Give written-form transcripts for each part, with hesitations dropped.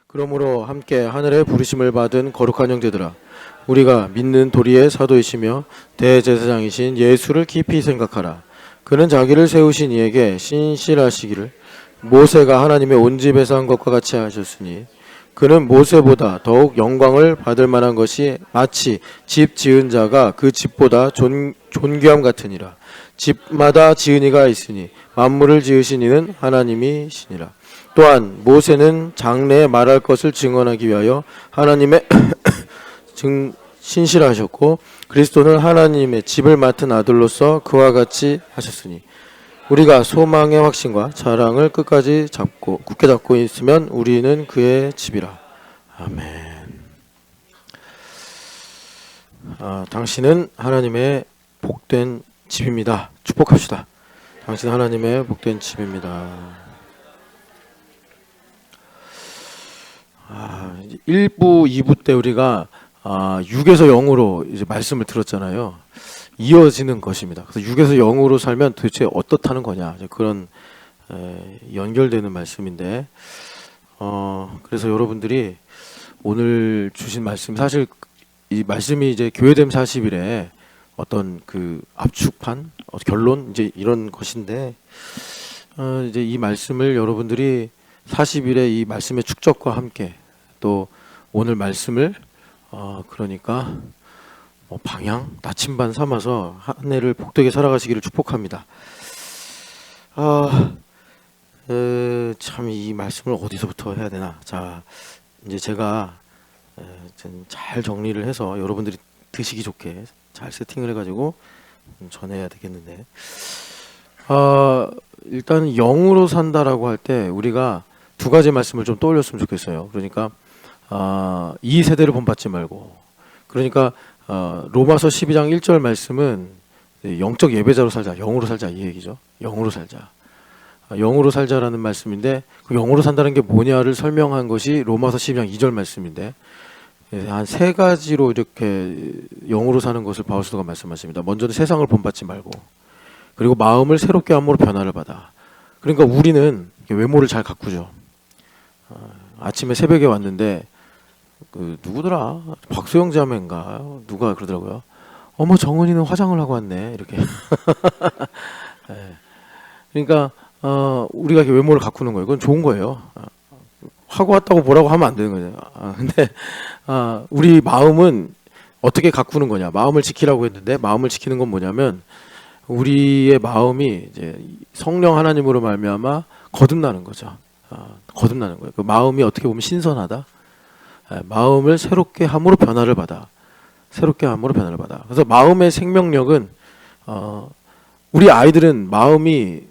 그러므로 함께 하늘의 부르심을 받은 거룩한 형제들아, 우리가 믿는 도리의 사도이시며 대제사장이신 예수를 깊이 생각하라. 그는 자기를 세우신 이에게 신실하시기를 모세가 하나님의 온 집에서 한 것과 같이 하셨으니, 그는 모세보다 더욱 영광을 받을 만한 것이 마치 집 지은 자가 그 집보다 존귀함 같으니라. 집마다 지은이가 있으니 만물을 지으신 이는 하나님이시니라. 또한 모세는 장래에 말할 것을 증언하기 위하여 하나님의 신실하셨고, 그리스도는 하나님의 집을 맡은 아들로서 그와 같이 하셨으니, 우리가 소망의 확신과 자랑을 끝까지 굳게 잡고 있으면 우리는 그의 집이라. 아멘. 당신은 하나님의 복된 집입니다. 축복합시다. 당신 하나님의 복된 집입니다. 1부, 2부 때 우리가 6에서 0으로 이제 말씀을 들었잖아요. 이어지는 것입니다. 그래서 6에서 0으로 살면 도대체 어떻다는 거냐, 그런 연결되는 말씀인데, 그래서 여러분들이 오늘 주신 말씀, 사실 이 말씀이 이제 교회됨 40일에 어떤 그 압축판, 결론, 이제 이런 것인데, 이제 이 말씀을 여러분들이 40일에 이 말씀의 축적과 함께 또 오늘 말씀을 그러니까 방향, 나침반 삼아서 한 해를 복되게 살아가시기를 축복합니다. 참 이 말씀을 어디서부터 해야 되나. 자, 이제 제가 잘 정리를 해서 여러분들이 드시기 좋게 잘 세팅을 해가지고 전해야 되겠는데, 일단 영으로 산다라고 할 때 우리가 두 가지 말씀을 좀 떠올렸으면 좋겠어요. 그러니까 이 세대를 본받지 말고, 그러니까 로마서 12장 1절 말씀은 영적 예배자로 살자, 영으로 살자, 이 얘기죠. 영으로 살자. 영으로 살자라는 말씀인데, 그 영으로 산다는 게 뭐냐를 설명한 것이 로마서 12장 2절 말씀인데, 한 세 가지로 이렇게 영으로 사는 것을 바울 사도가 말씀하십니다. 먼저는 세상을 본받지 말고, 그리고 마음을 새롭게 함으로 변화를 받아. 그러니까 우리는 외모를 잘 가꾸죠. 아침에 새벽에 왔는데 그 누구더라, 박소영 자매인가 누가 그러더라고요. 어머, 정은이는 화장을 하고 왔네, 이렇게. 네. 그러니까 우리가 이렇게 외모를 가꾸는 거예요. 그건 좋은 거예요. 하고 왔다고 뭐라고 하면 안 되는 거죠. 근데 우리 마음은 어떻게 가꾸는 거냐, 마음을 지키라고 했는데, 마음을 지키는 건 뭐냐면 우리의 마음이 이제 성령 하나님으로 말미암아 거듭나는 거죠. 거듭나는 거예요. 그 마음이 어떻게 보면 신선하다. 마음을 새롭게 함으로 변화를 받아. 새롭게 함으로 변화를 받아. 그래서 마음의 생명력은 우리 아이들은 마음이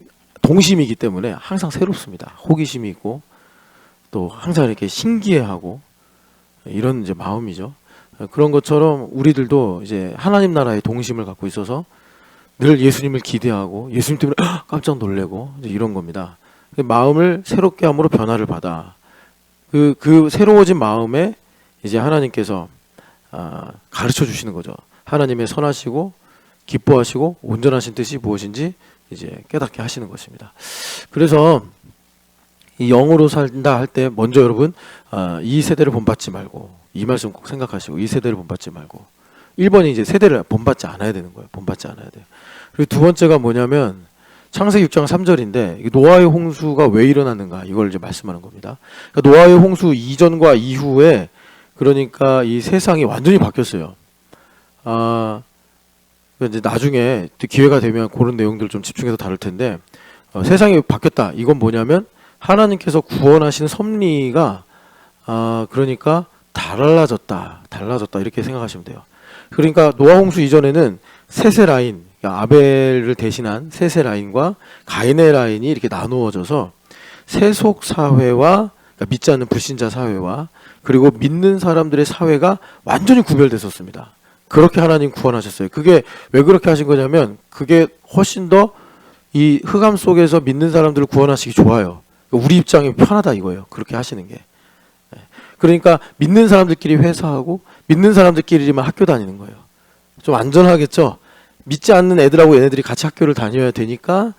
동심이기 때문에 항상 새롭습니다. 호기심이 있고 또 항상 이렇게 신기해하고 이런 이제 마음이죠. 그런 것처럼 우리들도 이제 하나님 나라의 동심을 갖고 있어서 늘 예수님을 기대하고 예수님 때문에 깜짝 놀래고 이제 이런 겁니다. 마음을 새롭게 함으로 변화를 받아. 그 새로워진 마음에 이제 하나님께서 가르쳐 주시는 거죠. 하나님의 선하시고 기뻐하시고 온전하신 뜻이 무엇인지 이제 깨닫게 하시는 것입니다. 그래서 이 영으로 산다 할 때 먼저 여러분, 이 세대를 본받지 말고, 이 말씀 꼭 생각하시고, 이 세대를 본받지 말고, 1번이 이제 세대를 본받지 않아야 되는 거예요. 본받지 않아야 돼요. 그리고 두 번째가 뭐냐면 창세기 6장 3절인데, 노아의 홍수가 왜 일어났는가, 이걸 이제 말씀하는 겁니다. 그러니까 노아의 홍수 이전과 이후에, 그러니까 이 세상이 완전히 바뀌었어요. 이제 나중에 기회가 되면 그런 내용들 좀 집중해서 다룰 텐데, 세상이 바뀌었다. 이건 뭐냐면 하나님께서 구원하시는 섭리가 그러니까 달라졌다 이렇게 생각하시면 돼요. 그러니까 노아 홍수 이전에는 셋의 라인, 그러니까 아벨을 대신한 셋의 라인과 가인의 라인이 이렇게 나누어져서 세속 사회와, 그러니까 믿지 않는 불신자 사회와 그리고 믿는 사람들의 사회가 완전히 구별됐었습니다. 그렇게 하나님 구원하셨어요. 그게 왜 그렇게 하신 거냐면, 그게 훨씬 더 이 흑암 속에서 믿는 사람들을 구원하시기 좋아요. 우리 입장이 편하다 이거예요. 그렇게 하시는 게. 그러니까 믿는 사람들끼리 회사하고 믿는 사람들끼리만 학교 다니는 거예요. 좀 안전하겠죠. 믿지 않는 애들하고 얘네들이 같이 학교를 다녀야 되니까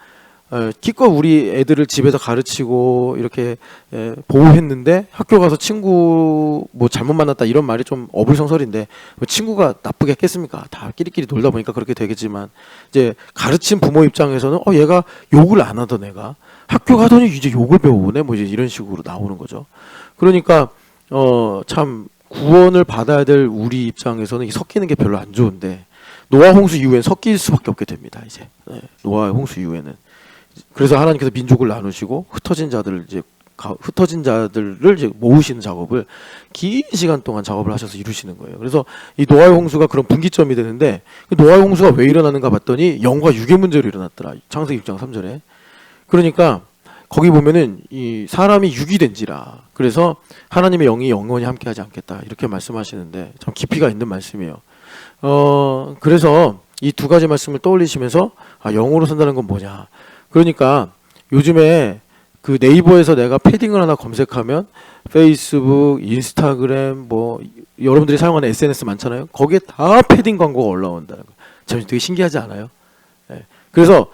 기껏 우리 애들을 집에서 가르치고 이렇게 보호했는데 학교 가서 친구 뭐 잘못 만났다 이런 말이 좀 어불성설인데 뭐 친구가 나쁘게 했겠습니까? 다 끼리끼리 놀다 보니까 그렇게 되겠지만 이제 가르친 부모 입장에서는 얘가 욕을 안 하던 애가 학교 가더니 이제 욕을 배우네 뭐 이제 이런 식으로 나오는 거죠. 그러니까 참 구원을 받아야 될 우리 입장에서는 이 섞이는 게 별로 안 좋은데 노아 홍수 이후엔 섞일 수밖에 없게 됩니다. 이제 노아 홍수 이후에는 그래서 하나님께서 민족을 나누시고 흩어진 자들을 이제 모으시는 작업을 긴 시간 동안 작업을 하셔서 이루시는 거예요. 그래서 이 노아의 홍수가 그런 분기점이 되는데 노아의 홍수가 왜 일어나는가 봤더니 영과 육의 문제로 일어났더라. 창세기 6장 3절에. 그러니까 거기 보면은 이 사람이 육이 된지라. 그래서 하나님의 영이 영원히 함께하지 않겠다. 이렇게 말씀하시는데 참 깊이가 있는 말씀이에요. 그래서 이 두 가지 말씀을 떠올리시면서 영으로 산다는 건 뭐냐. 그러니까 요즘에 그 네이버에서 내가 패딩을 하나 검색하면 페이스북, 인스타그램 뭐 여러분들이 사용하는 SNS 많잖아요. 거기에 다 패딩 광고가 올라온다는 거. 참 되게 신기하지 않아요? 그래서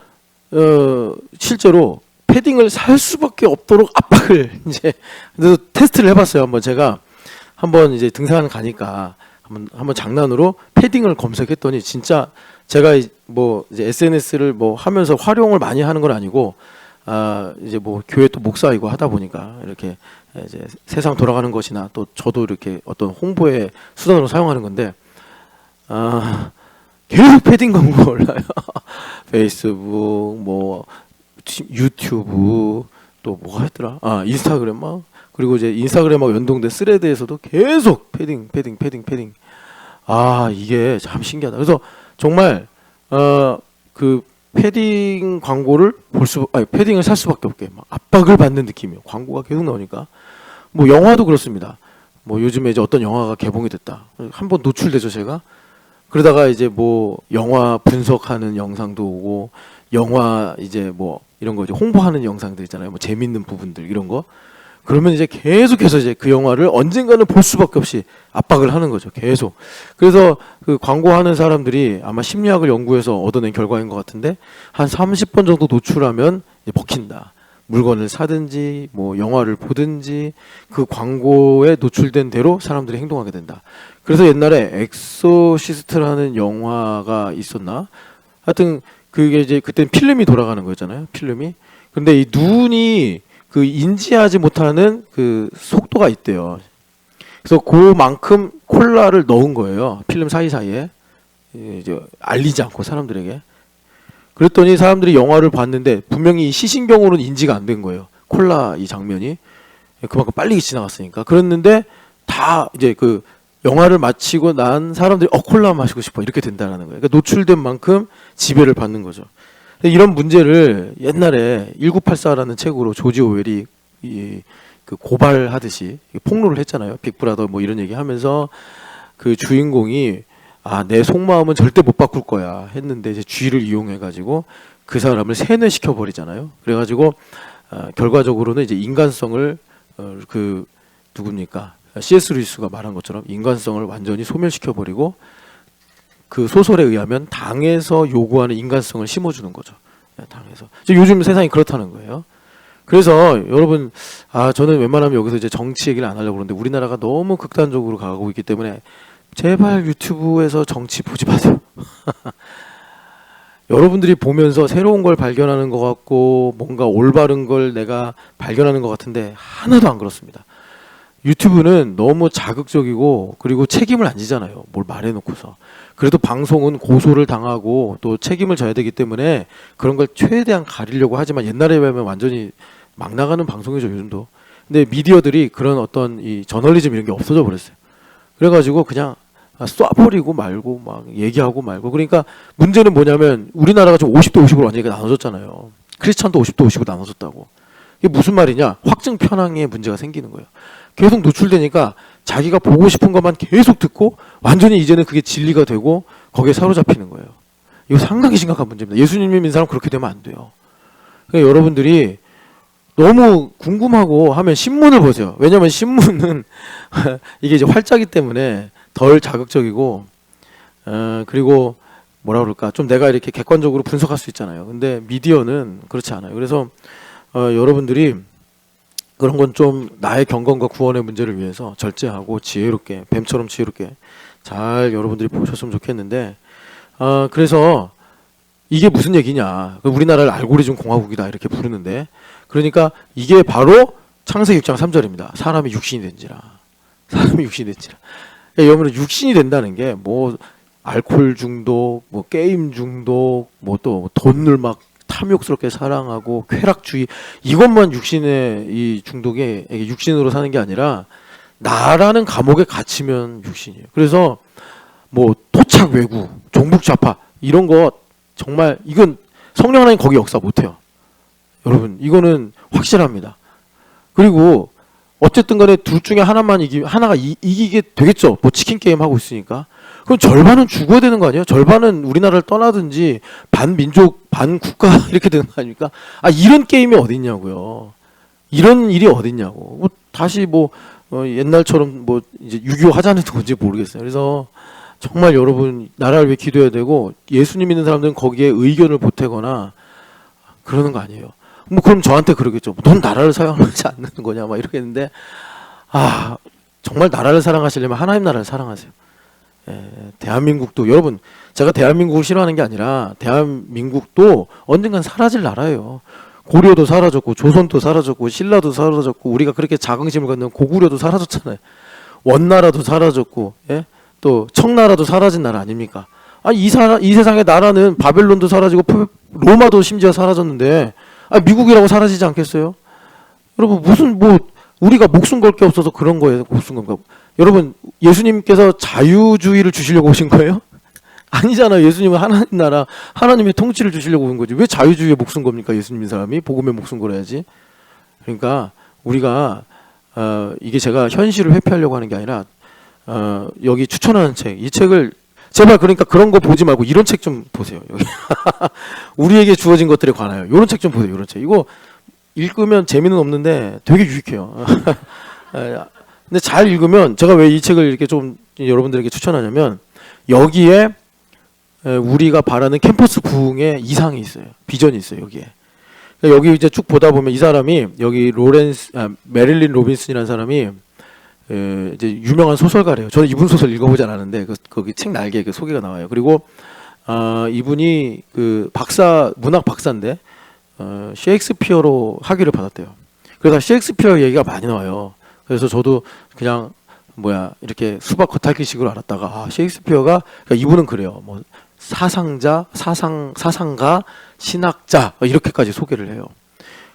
실제로 패딩을 살 수밖에 없도록 압박을 이제 그래서 테스트를 해봤어요. 제가 한번 이제 등산을 가니까 한번 장난으로 패딩을 검색했더니 진짜 제가 뭐 이제 SNS를 뭐 하면서 활용을 많이 하는 건 아니고 이제 뭐 교회 또 목사이고 하다 보니까 이렇게 이제 세상 돌아가는 것이나 또 저도 이렇게 어떤 홍보의 수단으로 사용하는 건데 계속 패딩 광고가 올라요. 페이스북 뭐 유튜브 또 뭐가 했더라? 인스타그램 막 그리고 이제 인스타그램하고 연동된 스레드에서도 계속 패딩. 이게 참 신기하다. 그래서 정말 그 패딩 광고를 패딩을 살 수밖에 없게 막 압박을 받는 느낌이에요. 광고가 계속 나오니까. 뭐 영화도 그렇습니다. 뭐 요즘에 이제 어떤 영화가 개봉이 됐다. 한번 노출되죠, 제가. 그러다가 이제 뭐 영화 분석하는 영상도 오고 영화 이제 뭐 이런 거 이제 홍보하는 영상들 있잖아요. 뭐 재밌는 부분들 이런 거. 그러면 이제 계속해서 이제 그 영화를 언젠가는 볼 수밖에 없이 압박을 하는 거죠. 계속. 그래서 그 광고하는 사람들이 아마 심리학을 연구해서 얻어낸 결과인 것 같은데 한 30번 정도 노출하면 이제 먹힌다. 물건을 사든지 뭐 영화를 보든지 그 광고에 노출된 대로 사람들이 행동하게 된다. 그래서 옛날에 엑소시스트라는 영화가 있었나? 하여튼 그게 이제 그땐 필름이 돌아가는 거였잖아요. 필름이. 근데 이 눈이 그 인지하지 못하는 그 속도가 있대요. 그래서 그만큼 콜라를 넣은 거예요. 필름 사이사이에. 이제 알리지 않고 사람들에게. 그랬더니 사람들이 영화를 봤는데 분명히 시신경으로는 인지가 안 된 거예요. 콜라 이 장면이. 그만큼 빨리 지나갔으니까. 그랬는데 다 이제 그 영화를 마치고 난 사람들이 콜라 마시고 싶어 이렇게 된다는 거예요. 그러니까 노출된 만큼 지배를 받는 거죠. 이런 문제를 옛날에 1984라는 책으로 조지 오웰이 그 고발하듯이 폭로를 했잖아요. 빅브라더 뭐 이런 얘기 하면서 그 주인공이 내 속마음은 절대 못 바꿀 거야 했는데 이제 쥐를 이용해 가지고 그 사람을 세뇌시켜 버리잖아요. 그래 가지고 결과적으로는 이제 인간성을 그 누굽니까? C.S. 루이스가 말한 것처럼 인간성을 완전히 소멸시켜 버리고 그 소설에 의하면 당에서 요구하는 인간성을 심어주는 거죠. 당에서. 요즘 세상이 그렇다는 거예요. 그래서 여러분, 저는 웬만하면 여기서 이제 정치 얘기를 안 하려고 그러는데 우리나라가 너무 극단적으로 가고 있기 때문에 제발 유튜브에서 정치 보지 마세요. 여러분들이 보면서 새로운 걸 발견하는 것 같고 뭔가 올바른 걸 내가 발견하는 것 같은데 하나도 안 그렇습니다. 유튜브는 너무 자극적이고 그리고 책임을 안 지잖아요. 뭘 말해놓고서. 그래도 방송은 고소를 당하고 또 책임을 져야 되기 때문에 그런 걸 최대한 가리려고 하지만 옛날에 비하면 완전히 막 나가는 방송이죠, 요즘도. 근데 미디어들이 그런 어떤 이 저널리즘 이런 게 없어져 버렸어요. 그래가지고 그냥 쏴버리고 말고 막 얘기하고 말고. 그러니까 문제는 뭐냐면 우리나라가 좀 50대 50으로 완전히 나눠졌잖아요. 크리스찬도 50대 50으로 나눠졌다고. 이게 무슨 말이냐? 확증 편향에 문제가 생기는 거예요. 계속 노출되니까 자기가 보고 싶은 것만 계속 듣고 완전히 이제는 그게 진리가 되고 거기에 사로잡히는 거예요. 이거 상당히 심각한 문제입니다. 예수님 믿는 사람 그렇게 되면 안 돼요. 그러니까 여러분들이 너무 궁금하고 하면 신문을 보세요. 왜냐하면 신문은 이게 이제 활자기 때문에 덜 자극적이고 그리고 뭐라 그럴까 좀 내가 이렇게 객관적으로 분석할 수 있잖아요. 근데 미디어는 그렇지 않아요. 그래서 여러분들이 그런 건 좀 나의 경건과 구원의 문제를 위해서 절제하고 지혜롭게 뱀처럼 지혜롭게 잘 여러분들이 보셨으면 좋겠는데 그래서 이게 무슨 얘기냐? 우리나라를 알고리즘 공화국이다 이렇게 부르는데 그러니까 이게 바로 창세기 6장 3절입니다. 사람이 육신이 된지라. 사람이 육신이 된지라. 여러분 육신이 된다는 게 뭐 알코올 중독, 뭐 게임 중독, 뭐 또 돈을 막 탐욕스럽게 사랑하고 쾌락주의 이것만 육신의 이 중독에 육신으로 사는 게 아니라 나라는 감옥에 갇히면 육신이에요. 그래서 뭐 토착 외구, 종북 좌파 이런 거 정말 이건 성령 하나님 거기 역사 못해요. 여러분 이거는 확실합니다. 그리고 어쨌든 간에 둘 중에 하나만 하나가 이기게 되겠죠. 뭐 치킨 게임 하고 있으니까. 그럼 절반은 죽어야 되는 거 아니에요? 절반은 우리나라를 떠나든지 반민족, 반국가 이렇게 되는 거 아닙니까? 이런 게임이 어딨냐고요. 이런 일이 어딨냐고. 뭐 다시 뭐 옛날처럼 뭐 이제 6.25 하자는 건지 모르겠어요. 그래서 정말 여러분 나라를 위해 기도해야 되고 예수님 믿는 사람들은 거기에 의견을 보태거나 그러는 거 아니에요. 뭐 그럼 저한테 그러겠죠. 넌 나라를 사랑하지 않는 거냐 막 이러겠는데 정말 나라를 사랑하시려면 하나님 나라를 사랑하세요. 대한민국도 여러분 제가 대한민국을 싫어하는 게 아니라 대한민국도 언젠간 사라질 나라예요. 고려도 사라졌고 조선도 사라졌고 신라도 사라졌고 우리가 그렇게 자긍심을 갖는 고구려도 사라졌잖아요. 원나라도 사라졌고 또 청나라도 사라진 나라 아닙니까? 이 세상의 나라는 바벨론도 사라지고 로마도 심지어 사라졌는데 미국이라고 사라지지 않겠어요? 여러분 무슨 뭐 우리가 목숨 걸 게 없어서 그런 거예요. 목숨 건가? 여러분 예수님께서 자유주의를 주시려고 오신 거예요? 아니잖아요. 예수님은 하나님 나라 하나님의 통치를 주시려고 온 거지. 왜 자유주의에 목숨 겁니까? 예수님 사람이 복음에 목숨 걸어야지. 그러니까 우리가 이게 제가 현실을 회피하려고 하는 게 아니라 여기 추천하는 책, 이 책을 제발 그러니까 그런 거 보지 말고 이런 책 좀 보세요. 여기 우리에게 주어진 것들에 관하여 이런 책 좀 보세요. 이런 책 이거 읽으면 재미는 없는데 되게 유익해요. 근데 잘 읽으면 제가 왜 이 책을 이렇게 좀 여러분들에게 추천하냐면 여기에 우리가 바라는 캠퍼스 부흥의 이상이 있어요. 비전이 있어요. 여기에. 여기 이제 쭉 보다 보면 이 사람이 여기 메릴린 로빈슨이라는 사람이 이제 유명한 소설가래요. 저는 이분 소설 읽어보지 않았는데 거기 책 날개에 그 소개가 나와요. 그리고 이분이 그 문학 박사인데 셰익스피어로 학위를 받았대요. 그래서 셰익스피어 얘기가 많이 나와요. 그래서 저도 그냥 이렇게 수박 겉핥기식으로 알았다가 셰익스피어가 그러니까 이분은 그래요. 뭐 사상가, 신학자 이렇게까지 소개를 해요.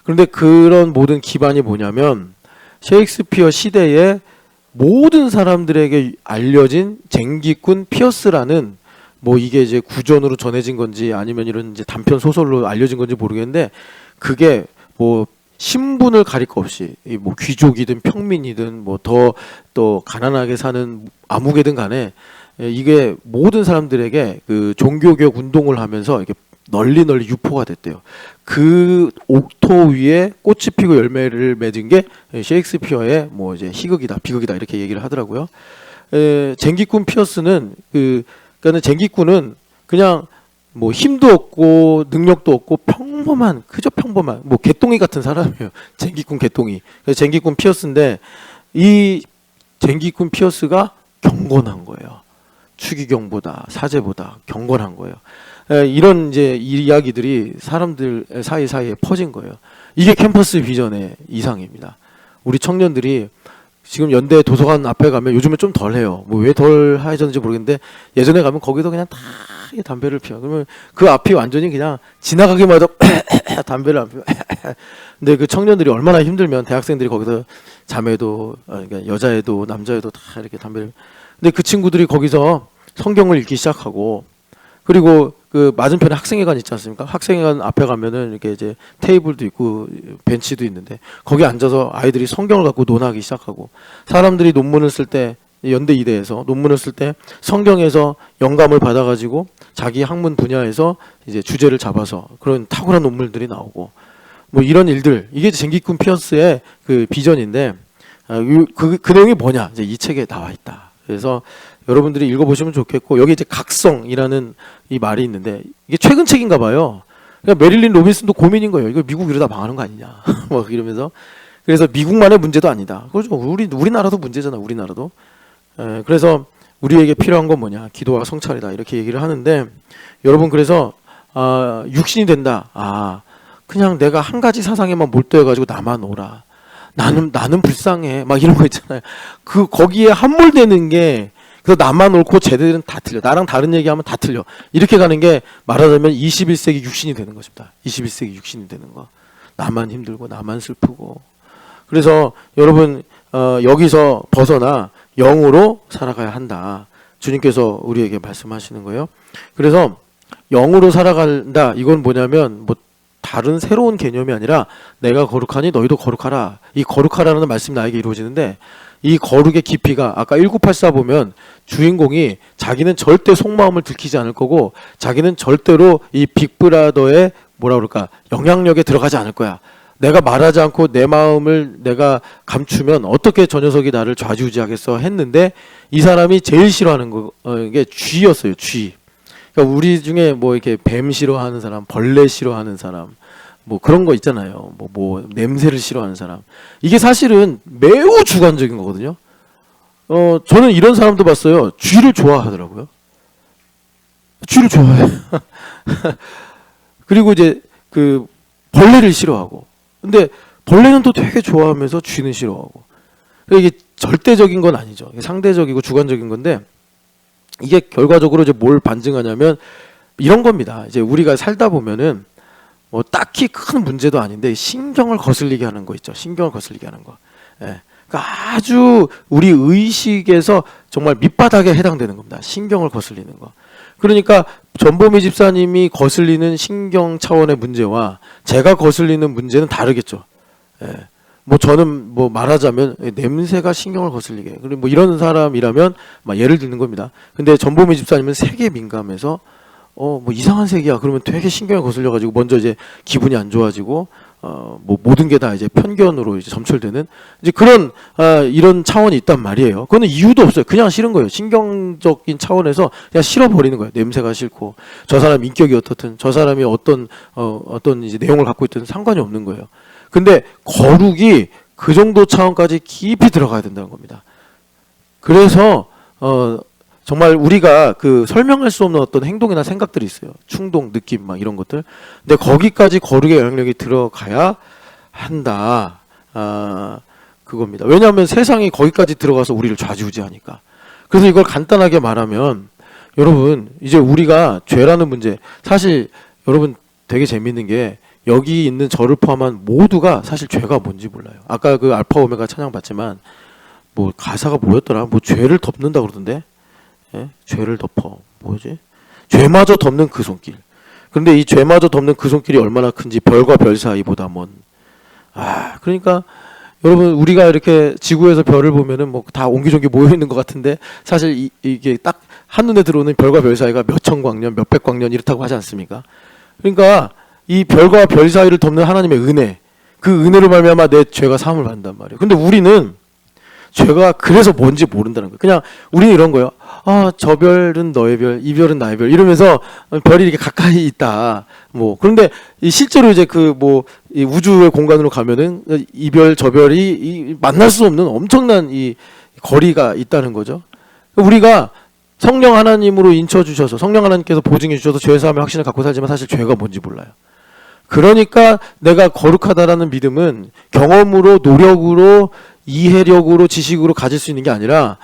그런데 그런 모든 기반이 뭐냐면 셰익스피어 시대에 모든 사람들에게 알려진 쟁기꾼 피어스라는 뭐 이게 이제 구전으로 전해진 건지 아니면 이런 이제 단편 소설로 알려진 건지 모르겠는데 그게 뭐 신분을 가릴 거 없이 뭐 귀족이든 평민이든 뭐 더 또 가난하게 사는 아무개든 간에 이게 모든 사람들에게 그 종교개혁 운동을 하면서 이렇게 널리 유포가 됐대요. 그 옥토 위에 꽃이 피고 열매를 맺은 게 셰익스피어의 뭐 이제 희극이다, 비극이다 이렇게 얘기를 하더라고요. 쟁기꾼 피어스는 그러니까 쟁기꾼은 그냥 뭐 힘도 없고 능력도 없고 그저 평범한 뭐 개똥이 같은 사람이에요. 쟁기꾼 개똥이. 그래서 쟁기꾼 피어스인데 이 쟁기꾼 피어스가 경건한 거예요. 추기경보다 사제보다 경건한 거예요. 이런 이제 이야기들이 사람들 사이사이에 퍼진 거예요. 이게 캠퍼스 비전의 이상입니다. 우리 청년들이 지금 연대 도서관 앞에 가면 요즘에 좀 덜해요. 뭐 왜 덜 하해졌는지 모르겠는데 예전에 가면 거기도 그냥 다 담배를 피워. 그러면 그 앞이 완전히 그냥 지나가기만 해도 담배를 안 피워. 근데 그 청년들이 얼마나 힘들면 대학생들이 거기서 자매도 그러니까 여자애도 남자애도 다 이렇게 담배를. 근데 그 친구들이 거기서 성경을 읽기 시작하고 그리고 그 맞은편에 학생회관 있지 않습니까? 학생회관 앞에 가면은 이렇게 이제 테이블도 있고 벤치도 있는데 거기 앉아서 아이들이 성경을 갖고 논하기 시작하고 사람들이 논문을 쓸 때 연대 이대에서 논문을 쓸 때 성경에서 영감을 받아가지고 자기 학문 분야에서 이제 주제를 잡아서 그런 탁월한 논문들이 나오고 뭐 이런 일들 이게 쟁기꾼 피어스의 그 비전인데 그 내용이 뭐냐 이제 이 책에 나와 있다. 그래서 여러분들이 읽어보시면 좋겠고, 여기 이제 각성이라는 이 말이 있는데 이게 최근 책인가 봐요. 그러니까 메릴린 로빈슨도 고민인 거예요. 이거 미국 이러다 망하는 거 아니냐 뭐 이러면서. 그래서 미국만의 문제도 아니다. 그죠? 우리나라도 문제잖아. 우리나라도. 그래서 우리에게 필요한 건 뭐냐? 기도와 성찰이다. 이렇게 얘기를 하는데, 여러분, 그래서 육신이 된다. 그냥 내가 한 가지 사상에만 몰두해가지고 나만 오라. 나는 불쌍해. 막 이런 거 있잖아요. 거기에 함몰되는 게, 그래서 나만 옳고 쟤들은 다 틀려. 나랑 다른 얘기하면 다 틀려. 이렇게 가는 게 말하자면 21세기 육신이 되는 것입니다. 21세기 육신이 되는 거. 나만 힘들고 나만 슬프고. 그래서 여러분 여기서 벗어나 영으로 살아가야 한다. 주님께서 우리에게 말씀하시는 거예요. 그래서 영으로 살아간다. 이건 뭐냐면 뭐 다른 새로운 개념이 아니라 내가 거룩하니 너희도 거룩하라. 이 거룩하라는 말씀이 나에게 이루어지는데, 이 거룩의 깊이가 아까 1984 보면 주인공이 자기는 절대 속마음을 들키지 않을 거고, 자기는 절대로 이 빅브라더의 뭐라 그럴까 영향력에 들어가지 않을 거야. 내가 말하지 않고 내 마음을 내가 감추면 어떻게 저 녀석이 나를 좌지우지하겠어 했는데, 이 사람이 제일 싫어하는 게 쥐였어요. 쥐. 그러니까 우리 중에 뭐 이렇게 뱀 싫어하는 사람, 벌레 싫어하는 사람, 뭐 그런 거 있잖아요. 뭐 냄새를 싫어하는 사람. 이게 사실은 매우 주관적인 거거든요. 저는 이런 사람도 봤어요. 쥐를 좋아하더라고요. 쥐를 좋아해. 그리고 이제 그 벌레를 싫어하고. 근데 벌레는 또 되게 좋아하면서 쥐는 싫어하고. 이게 절대적인 건 아니죠. 이게 상대적이고 주관적인 건데, 이게 결과적으로 이제 뭘 반증하냐면 이런 겁니다. 이제 우리가 살다 보면은 뭐 딱히 큰 문제도 아닌데 신경을 거슬리게 하는 거 있죠. 신경을 거슬리게 하는 거. 예. 그러니까 아주 우리 의식에서 정말 밑바닥에 해당되는 겁니다. 신경을 거슬리는 거. 그러니까 전보미 집사님이 거슬리는 신경 차원의 문제와 제가 거슬리는 문제는 다르겠죠. 예. 뭐 저는 뭐 말하자면 냄새가 신경을 거슬리게. 그리고 뭐 이런 사람이라면 막 예를 드는 겁니다. 근데 전보미 집사님은 색에 민감해서 뭐 이상한 색이야. 그러면 되게 신경이 거슬려 가지고 먼저 이제 기분이 안 좋아지고 뭐 모든 게 다 이제 편견으로 이제 점철되는 이제 그런 이런 차원이 있단 말이에요. 그거는 이유도 없어요. 그냥 싫은 거예요. 신경적인 차원에서 그냥 싫어 버리는 거예요. 냄새가 싫고 저 사람 인격이 어떻든 저 사람이 어떤 이제 내용을 갖고 있든 상관이 없는 거예요. 근데 거룩이 그 정도 차원까지 깊이 들어가야 된다는 겁니다. 그래서 정말 우리가 그 설명할 수 없는 어떤 행동이나 생각들이 있어요. 충동, 느낌 막 이런 것들. 근데 거기까지 거룩의 영향력이 들어가야 한다. 그겁니다. 왜냐하면 세상이 거기까지 들어가서 우리를 좌지우지하니까. 그래서 이걸 간단하게 말하면 여러분 이제 우리가 죄라는 문제, 사실 여러분 되게 재밌는 게 여기 있는 저를 포함한 모두가 사실 죄가 뭔지 몰라요. 아까 그 알파 오메가 찬양 봤지만 뭐 가사가 뭐였더라? 뭐 죄를 덮는다 그러던데. 예? 죄를 덮어. 뭐지? 죄마저 덮는 그 손길. 그런데 이 죄마저 덮는 그 손길이 얼마나 큰지 별과 별 사이보다 먼. 그러니까 여러분 우리가 이렇게 지구에서 별을 보면은 뭐 다 옹기종기 모여 있는 것 같은데 사실 이게 딱 한눈에 들어오는 별과 별 사이가 몇천 광년, 몇백 광년 이렇다고 하지 않습니까? 그러니까 이 별과 별 사이를 덮는 하나님의 은혜, 그 은혜로 말미암아 내 죄가 사함을 받는단 말이에요. 근데 우리는 죄가 그래서 뭔지 모른다는 거예요. 그냥 우리는 이런 거예요. 저 별은 너의 별, 이 별은 나의 별 이러면서 별이 이렇게 가까이 있다. 뭐 그런데 실제로 이제 이 우주의 공간으로 가면은 이 별, 저 별이 만날 수 없는 엄청난 이 거리가 있다는 거죠. 우리가 성령 하나님으로 인쳐 주셔서 성령 하나님께서 보증해 주셔서 죄 사함의 확신을 갖고 살지만 사실 죄가 뭔지 몰라요. 그러니까 내가 거룩하다라는 믿음은 경험으로, 노력으로, 이해력으로, 지식으로 가질 수 있는 게 아니라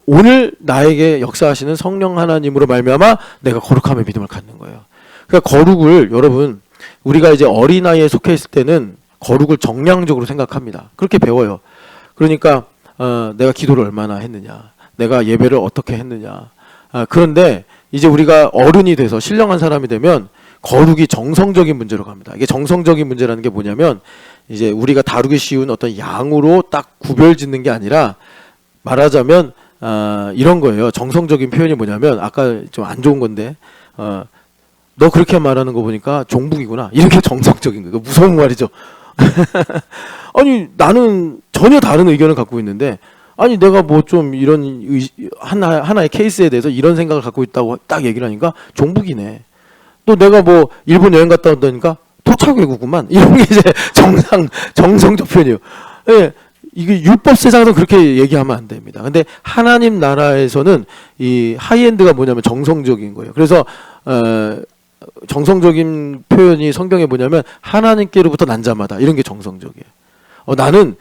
오늘 나에게 역사하시는 성령 하나님으로 말미암아 내가 거룩함의 믿음을 갖는 거예요. 그러니까 거룩을 여러분 우리가 이제 어린아이에 속해 있을 때는 거룩을 정량적으로 생각합니다. 그렇게 배워요. 그러니까 내가 기도를 얼마나 했느냐, 내가 예배를 어떻게 했느냐. 그런데 이제 우리가 어른이 돼서 신령한 사람이 되면 거룩이 정성적인 문제로 갑니다. 이게 정성적인 문제라는 게 뭐냐면 이제 우리가 다루기 쉬운 어떤 양으로 딱 구별짓는 게 아니라 말하자면 이런 거예요. 정성적인 표현이 뭐냐면 아까 좀 안 좋은 건데 너 그렇게 말하는 거 보니까 종북이구나. 이렇게 정성적인 거예요. 무서운 말이죠. 아니 나는 전혀 다른 의견을 갖고 있는데 아니 내가 뭐 좀 이런 하나의 케이스에 대해서 이런 생각을 갖고 있다고 딱 얘기를 하니까 종북이네. 또 내가 뭐 일본 여행 갔다 온다니까 토착외국구만. 이런 게 이제 정성적 표현이에요. 예, 이게 율법 세상에서 그렇게 얘기하면 안 됩니다. 근데 하나님 나라에서는 이 하이엔드가 뭐냐면 정성적인 거예요. 그래서 정성적인 표현이 성경에 뭐냐면 하나님께로부터 난 자마다, 이런 게 정성적이에요. 나는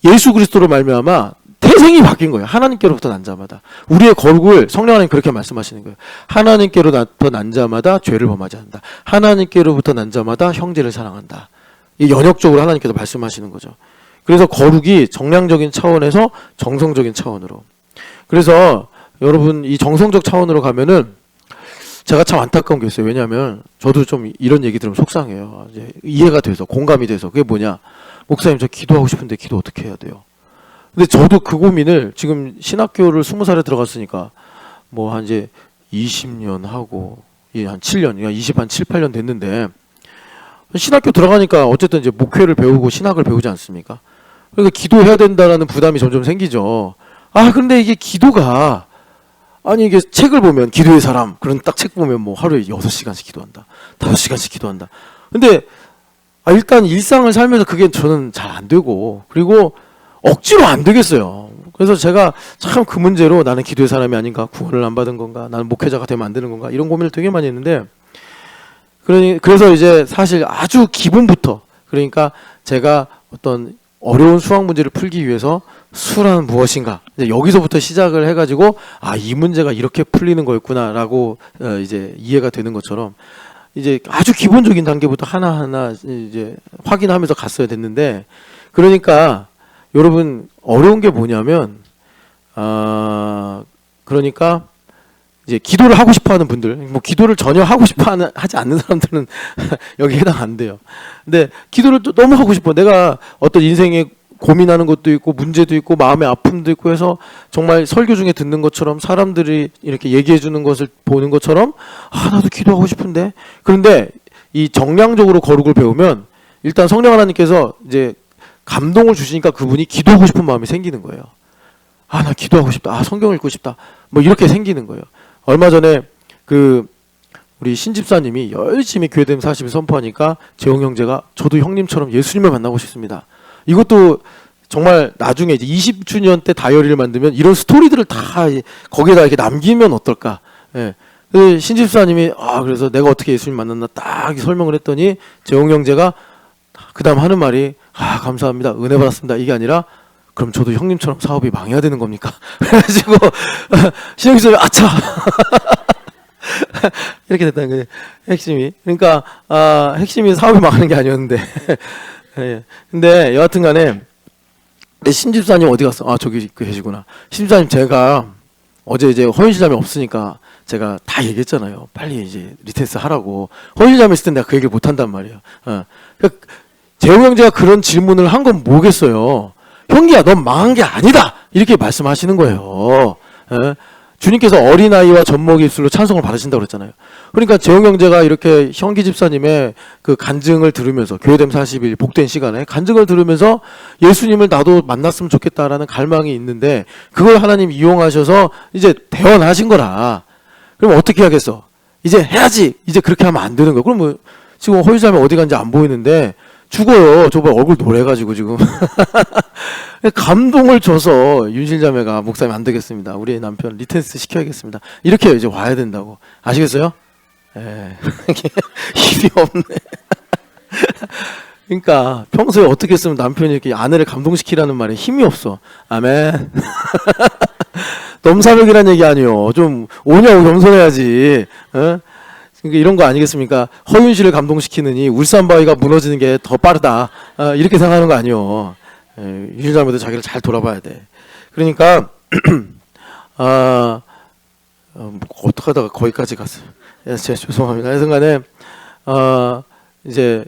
예수 그리스도로 말미암아 태생이 바뀐 거예요. 하나님께로부터 난 자마다. 우리의 거룩을 성령 하나님 그렇게 말씀하시는 거예요. 하나님께로부터 난 자마다 죄를 범하지 않는다. 하나님께로부터 난 자마다 형제를 사랑한다. 이 연역적으로 하나님께서 말씀하시는 거죠. 그래서 거룩이 정량적인 차원에서 정성적인 차원으로. 그래서 여러분 이 정성적 차원으로 가면은 제가 참 안타까운 게 있어요. 왜냐하면 저도 좀 이런 얘기 들으면 속상해요. 이제 이해가 돼서, 공감이 돼서. 그게 뭐냐? 목사님 저 기도하고 싶은데 기도 어떻게 해야 돼요? 근데 저도 그 고민을 지금 신학교를 20살에 들어갔으니까 뭐 한 이제 20년 하고 한 7년, 그러니까 20한 7, 8년 됐는데 신학교 들어가니까 어쨌든 이제 목회를 배우고 신학을 배우지 않습니까? 그러니까 기도해야 된다라는 부담이 점점 생기죠. 근데 이게 기도가, 아니 이게 책을 보면 기도의 사람, 그런 딱 책 보면 뭐 하루에 6시간씩 기도한다, 5시간씩 기도한다. 근데 일단 일상을 살면서 그게 저는 잘 안 되고, 그리고 억지로 안 되겠어요. 그래서 제가 참 그 문제로 나는 기도의 사람이 아닌가, 구원을 안 받은 건가, 나는 목회자가 되면 안 되는 건가, 이런 고민을 되게 많이 했는데, 그래서 이제 사실 아주 기본부터, 그러니까 제가 어떤 어려운 수학 문제를 풀기 위해서 수란 무엇인가, 이제 여기서부터 시작을 해가지고 이 문제가 이렇게 풀리는 거였구나라고 이제 이해가 되는 것처럼 이제 아주 기본적인 단계부터 하나하나 이제 확인하면서 갔어야 됐는데, 그러니까 여러분 어려운 게 뭐냐면 그러니까 이제 기도를 하고 싶어하는 분들, 뭐 기도를 전혀 하지 않는 사람들은 여기 해당 안 돼요. 근데 기도를 또 너무 하고 싶어. 내가 어떤 인생에 고민하는 것도 있고 문제도 있고 마음의 아픔도 있고 해서 정말 설교 중에 듣는 것처럼 사람들이 이렇게 얘기해 주는 것을 보는 것처럼 나도 기도하고 싶은데, 그런데 이 정량적으로 거룩을 배우면 일단 성령 하나님께서 이제 감동을 주시니까 그분이 기도하고 싶은 마음이 생기는 거예요. 나 기도하고 싶다. 성경 읽고 싶다. 뭐 이렇게 생기는 거예요. 얼마 전에 우리 신집사님이 열심히 교회됨 40일 선포하니까 재홍 형제가 저도 형님처럼 예수님을 만나고 싶습니다. 이것도 정말 나중에 이제 20주년 때 다이어리를 만들면 이런 스토리들을 다 거기에다 이렇게 남기면 어떨까. 예. 신집사님이 그래서 내가 어떻게 예수님 만났나 딱 설명을 했더니 재홍 형제가 그 다음 하는 말이 감사합니다. 은혜 받았습니다. 이게 아니라 그럼 저도 형님처럼 사업이 망해야 되는 겁니까? 그래가지고 신영수님 아차 이렇게 됐다는 거예요. 핵심이. 그러니까 핵심이 사업이 망하는 게 아니었는데 예. 근데 여하튼간에 신집사님 어디 갔어? 저기 계시구나. 신집사님 제가 어제 이제 허윤실장이 없으니까 제가 다 얘기했잖아요. 빨리 이제 리테스트 하라고. 허윤실장이 있을 때 내가 그 얘기를 못 한단 말이에요. 그러니까 재홍 형제가 그런 질문을 한 건 뭐겠어요? 형기야, 넌 망한 게 아니다. 이렇게 말씀하시는 거예요. 예? 주님께서 어린아이와 젖먹이 입술로 찬송을 받으신다고 그랬잖아요. 그러니까 재홍 형제가 이렇게 형기 집사님의 그 간증을 들으면서 교회됨 40일 복된 시간에 간증을 들으면서 예수님을 나도 만났으면 좋겠다라는 갈망이 있는데 그걸 하나님 이용하셔서 이제 대원하신 거라. 그럼 어떻게 하겠어? 이제 해야지. 이제 그렇게 하면 안 되는 거예요. 그럼 뭐 지금 허유자매 어디 간지 안 보이는데 죽어요. 저번 얼굴 노래가지고 지금. 감동을 줘서 윤실자매가 목사님 안 되겠습니다. 우리 남편 리테스트 시켜야겠습니다. 이렇게 이제 와야 된다고. 아시겠어요? 힘이 없네. 그러니까 평소에 어떻게 했으면 남편이 이렇게 아내를 감동시키라는 말에 힘이 없어. 아멘. 넘사벽이란 얘기 아니요. 좀 오냐고 겸손해야지. 그러니까 이런 거 아니겠습니까? 허윤실을 감동시키느니 울산 바위가 무너지는 게 더 빠르다. 이렇게 생각하는 거 아니요. 윤실자매도 자기를 잘 돌아봐야 돼. 그러니까 어떻게 하다가 거기까지 갔어요. 제가 죄송합니다. 하여튼간에 이제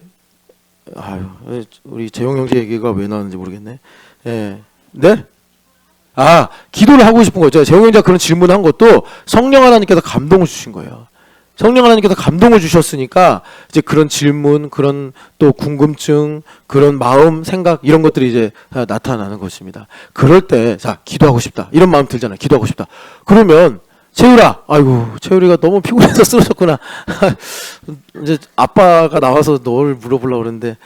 우리 재용 형제 얘기가 왜 나왔는지 모르겠네. 네? 기도를 하고 싶은 거죠. 재용 형제가 그런 질문한 것도 성령 하나님께서 감동을 주신 거예요. 성령 하나님께서 감동을 주셨으니까 이제 그런 질문, 그런 또 궁금증, 그런 마음, 생각 이런 것들이 이제 나타나는 것입니다. 그럴 때 자, 기도하고 싶다. 이런 마음 들잖아요. 기도하고 싶다. 그러면 채율아, 아이고 채율이가 너무 피곤해서 쓰러졌구나. 이제 아빠가 나와서 널 물어보려고 그러는데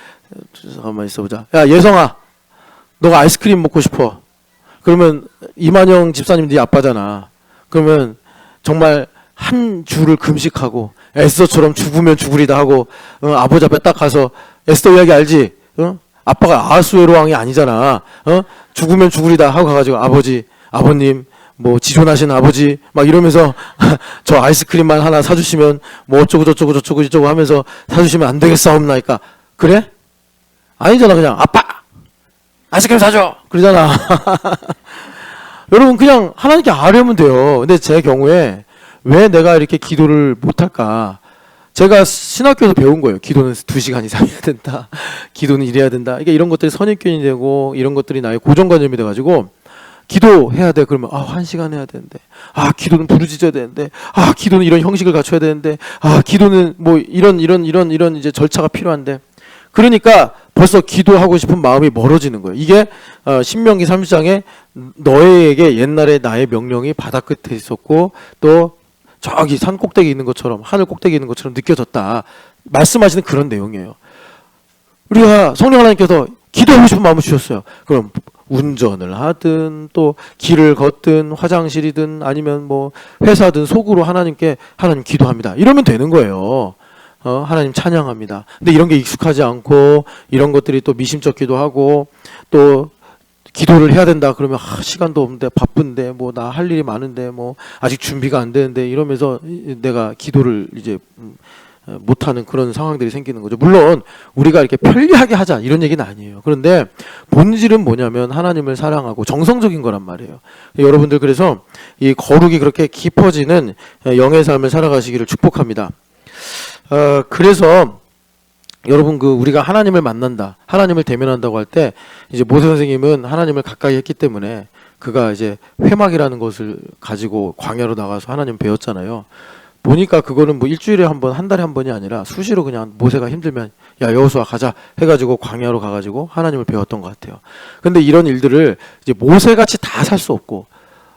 잠깐만 있어보자. 야 예성아, 너가 아이스크림 먹고 싶어. 그러면 이만영 집사님 네 아빠잖아. 그러면 정말 한 주를 금식하고 에스더처럼 죽으면 죽으리다 하고 아버지 앞에 딱 가서 에스더 이야기 알지? 아빠가 아하수에로 왕이 아니잖아. 죽으면 죽으리다 하고 가가지고 아버지, 아버님, 뭐 지존하신 아버지 막 이러면서 저 아이스크림만 하나 사주시면 뭐 어쩌고 저쩌고 저쩌고 저쩌고 하면서 사주시면 안 되겠사옵나니까 그래? 아니잖아. 그냥 아빠 아이스크림 사줘 그러잖아. 여러분 그냥 하나님께 아뢰면 돼요. 근데 제 경우에 왜 내가 이렇게 기도를 못할까? 제가 신학교에서 배운 거예요. 기도는 2시간 이상 해야 된다. 기도는 이래야 된다. 그러니까 이런 것들이 선입견이 되고 이런 것들이 나의 고정관념이 돼가지고 기도해야 돼. 그러면 1시간 해야 되는데 기도는 부르짖어야 되는데 기도는 이런 형식을 갖춰야 되는데 기도는 뭐 이런 이제 절차가 필요한데 그러니까 벌써 기도하고 싶은 마음이 멀어지는 거예요. 이게 신명기 30장에 너에게 옛날에 나의 명령이 바다 끝에 있었고 또 저기 산 꼭대기 있는 것처럼 하늘 꼭대기 있는 것처럼 느껴졌다. 말씀하시는 그런 내용이에요. 우리가 성령 하나님께서 기도하고 싶은 마음을 주셨어요. 그럼 운전을 하든 또 길을 걷든 화장실이든 아니면 뭐 회사든 속으로 하나님께 하나님 기도합니다. 이러면 되는 거예요. 하나님 찬양합니다. 근데 이런 게 익숙하지 않고 이런 것들이 또 미심쩍기도 하고 또 기도를 해야 된다 그러면 시간도 없는데 바쁜데 뭐 나 할 일이 많은데 뭐 아직 준비가 안 되는데 이러면서 내가 기도를 이제 못하는 그런 상황들이 생기는 거죠. 물론 우리가 이렇게 편리하게 하자 이런 얘기는 아니에요. 그런데 본질은 뭐냐면 하나님을 사랑하고 정성적인 거란 말이에요. 여러분들 그래서 이 거룩이 그렇게 깊어지는 영의 삶을 살아가시기를 축복합니다. 그래서 여러분 우리가 하나님을 만난다, 하나님을 대면한다고 할 때 이제 모세 선생님은 하나님을 가까이 했기 때문에 그가 이제 회막이라는 것을 가지고 광야로 나가서 하나님 배웠잖아요. 보니까 그거는 뭐 일주일에 한 번, 한 달에 한 번이 아니라 수시로 그냥 모세가 힘들면 야 여호수아 가자 해가지고 광야로 가가지고 하나님을 배웠던 것 같아요. 근데 이런 일들을 이제 모세같이 다 살 수 없고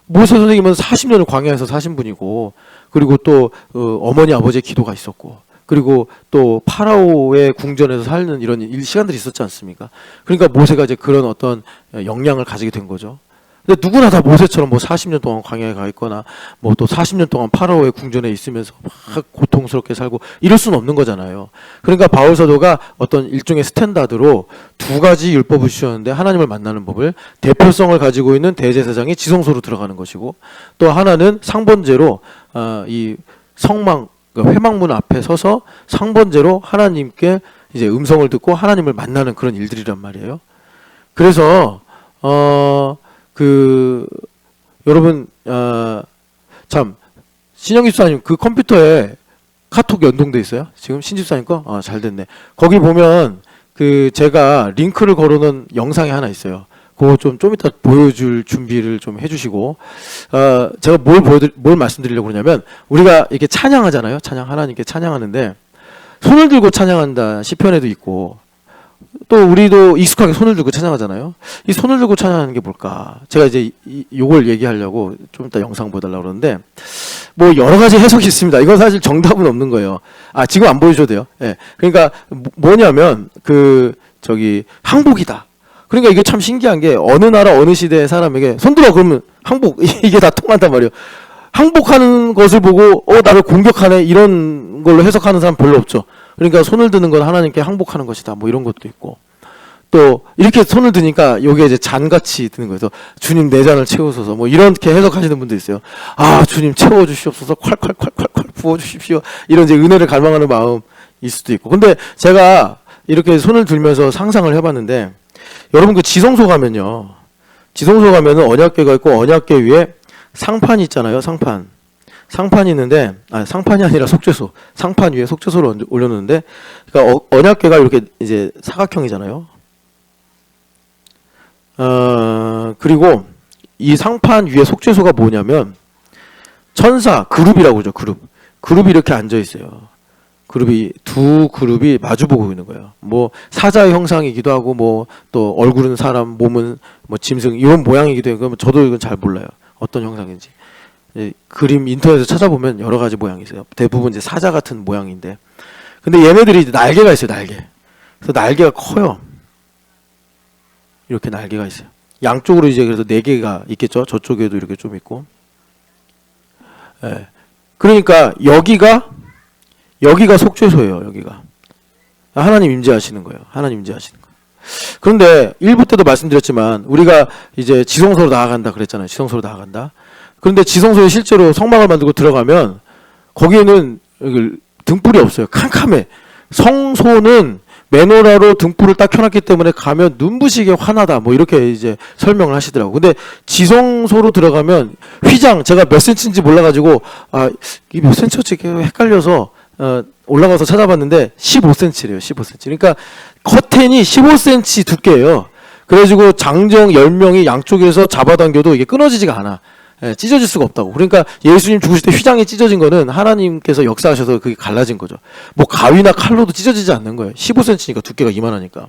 모세 선생님은 40년을 광야에서 사신 분이고 그리고 또 어머니 아버지의 기도가 있었고 그리고 또 파라오의 궁전에서 살는 이런 시간들이 있었지 않습니까? 그러니까 모세가 이제 그런 어떤 역량을 가지게 된 거죠. 근데 누구나 다 모세처럼 뭐 40년 동안 광야에 가 있거나 뭐 또 40년 동안 파라오의 궁전에 있으면서 막 고통스럽게 살고 이럴 수는 없는 거잖아요. 그러니까 바울 사도가 어떤 일종의 스탠다드로 2가지 율법을 주셨는데 하나님을 만나는 법을 대표성을 가지고 있는 대제사장이 지성소로 들어가는 것이고 또 하나는 상번제로 이 성막 회막문 앞에 서서 상번제로 하나님께 이제 음성을 듣고 하나님을 만나는 그런 일들이란 말이에요. 그래서 여러분 참 신영기 집사님 그 컴퓨터에 카톡 연동돼 있어요? 지금 신 집사님 거? 잘 됐네. 거기 보면 제가 링크를 걸어놓은 영상이 하나 있어요. 그거 좀 이따 보여줄 준비를 좀 해주시고 제가 뭘 말씀드리려고 그러냐면 우리가 이렇게 찬양하잖아요. 하나님께 찬양하는데 손을 들고 찬양한다 시편에도 있고 또 우리도 익숙하게 손을 들고 찬양하잖아요. 이 손을 들고 찬양하는 게 뭘까? 제가 이제 요걸 얘기하려고 좀 이따 영상 보여달라고 그러는데 뭐 여러 가지 해석이 있습니다. 이건 사실 정답은 없는 거예요. 지금 안 보여줘도 돼요. 예. 그러니까 뭐냐면 항복이다. 그러니까 이게 참 신기한 게 어느 나라 어느 시대의 사람에게 손들어 그러면 항복 이게 다 통한단 말이에요. 항복하는 것을 보고 나를 공격하네 이런 걸로 해석하는 사람 별로 없죠. 그러니까 손을 드는 건 하나님께 항복하는 것이다 뭐 이런 것도 있고 또 이렇게 손을 드니까 여기에 이제 잔같이 드는 거예요. 그래서 주님 내 잔을 채우소서 뭐 이렇게 해석하시는 분도 있어요. 주님 채워주시옵소서 콸콸콸콸콸 부어주십시오 이런 이제 은혜를 갈망하는 마음일 수도 있고 근데 제가 이렇게 손을 들면서 상상을 해봤는데 여러분 지성소 가면은 언약궤가 있고 언약궤 위에 상판이 있잖아요. 상판이 있는데 상판이 아니라 속죄소. 상판 위에 속죄소를 올려놓는데 그러니까 언약궤가 이렇게 이제 사각형이잖아요. 그리고 이 상판 위에 속죄소가 뭐냐면 천사 그룹이라고 그러죠. 그룹이 이렇게 앉아 있어요. 두 그룹이 마주보고 있는 거예요. 뭐 사자의 형상이기도 하고 뭐 또 얼굴은 사람, 몸은 뭐 짐승 이런 모양이기도 하고 저도 이건 잘 몰라요. 어떤 형상인지. 그림 인터넷에서 찾아보면 여러 가지 모양이 있어요. 대부분 이제 사자 같은 모양인데. 근데 얘네들이 이제 날개가 있어요, 날개. 그래서 날개가 커요. 이렇게 날개가 있어요. 양쪽으로 이제 그래서 4개가 있겠죠. 저쪽에도 이렇게 좀 있고. 예. 그러니까 여기가 속죄소예요. 여기가 하나님 임재하시는 거예요. 하나님 임재하시는 거예요. 그런데 1부 때도 말씀드렸지만 우리가 이제 지성소로 나아간다 그랬잖아요. 지성소로 나아간다. 그런데 지성소에 실제로 성막을 만들고 들어가면 거기에는 등불이 없어요. 캄캄해. 성소는 메노라로 등불을 딱 켜놨기 때문에 가면 눈부시게 환하다. 뭐 이렇게 이제 설명을 하시더라고. 근데 지성소로 들어가면 휘장 제가 몇 센치인지 몰라가지고 이게 몇 센치였지 헷갈려서 올라가서 찾아봤는데 15cm래요. 15cm. 그러니까 커튼이 15cm 두께예요. 그래가지고 장정 10명이 양쪽에서 잡아당겨도 이게 끊어지지가 않아. 찢어질 수가 없다고. 그러니까 예수님 죽으실 때 휘장이 찢어진 거는 하나님께서 역사하셔서 그게 갈라진 거죠. 뭐 가위나 칼로도 찢어지지 않는 거예요. 15cm니까 두께가 이만하니까.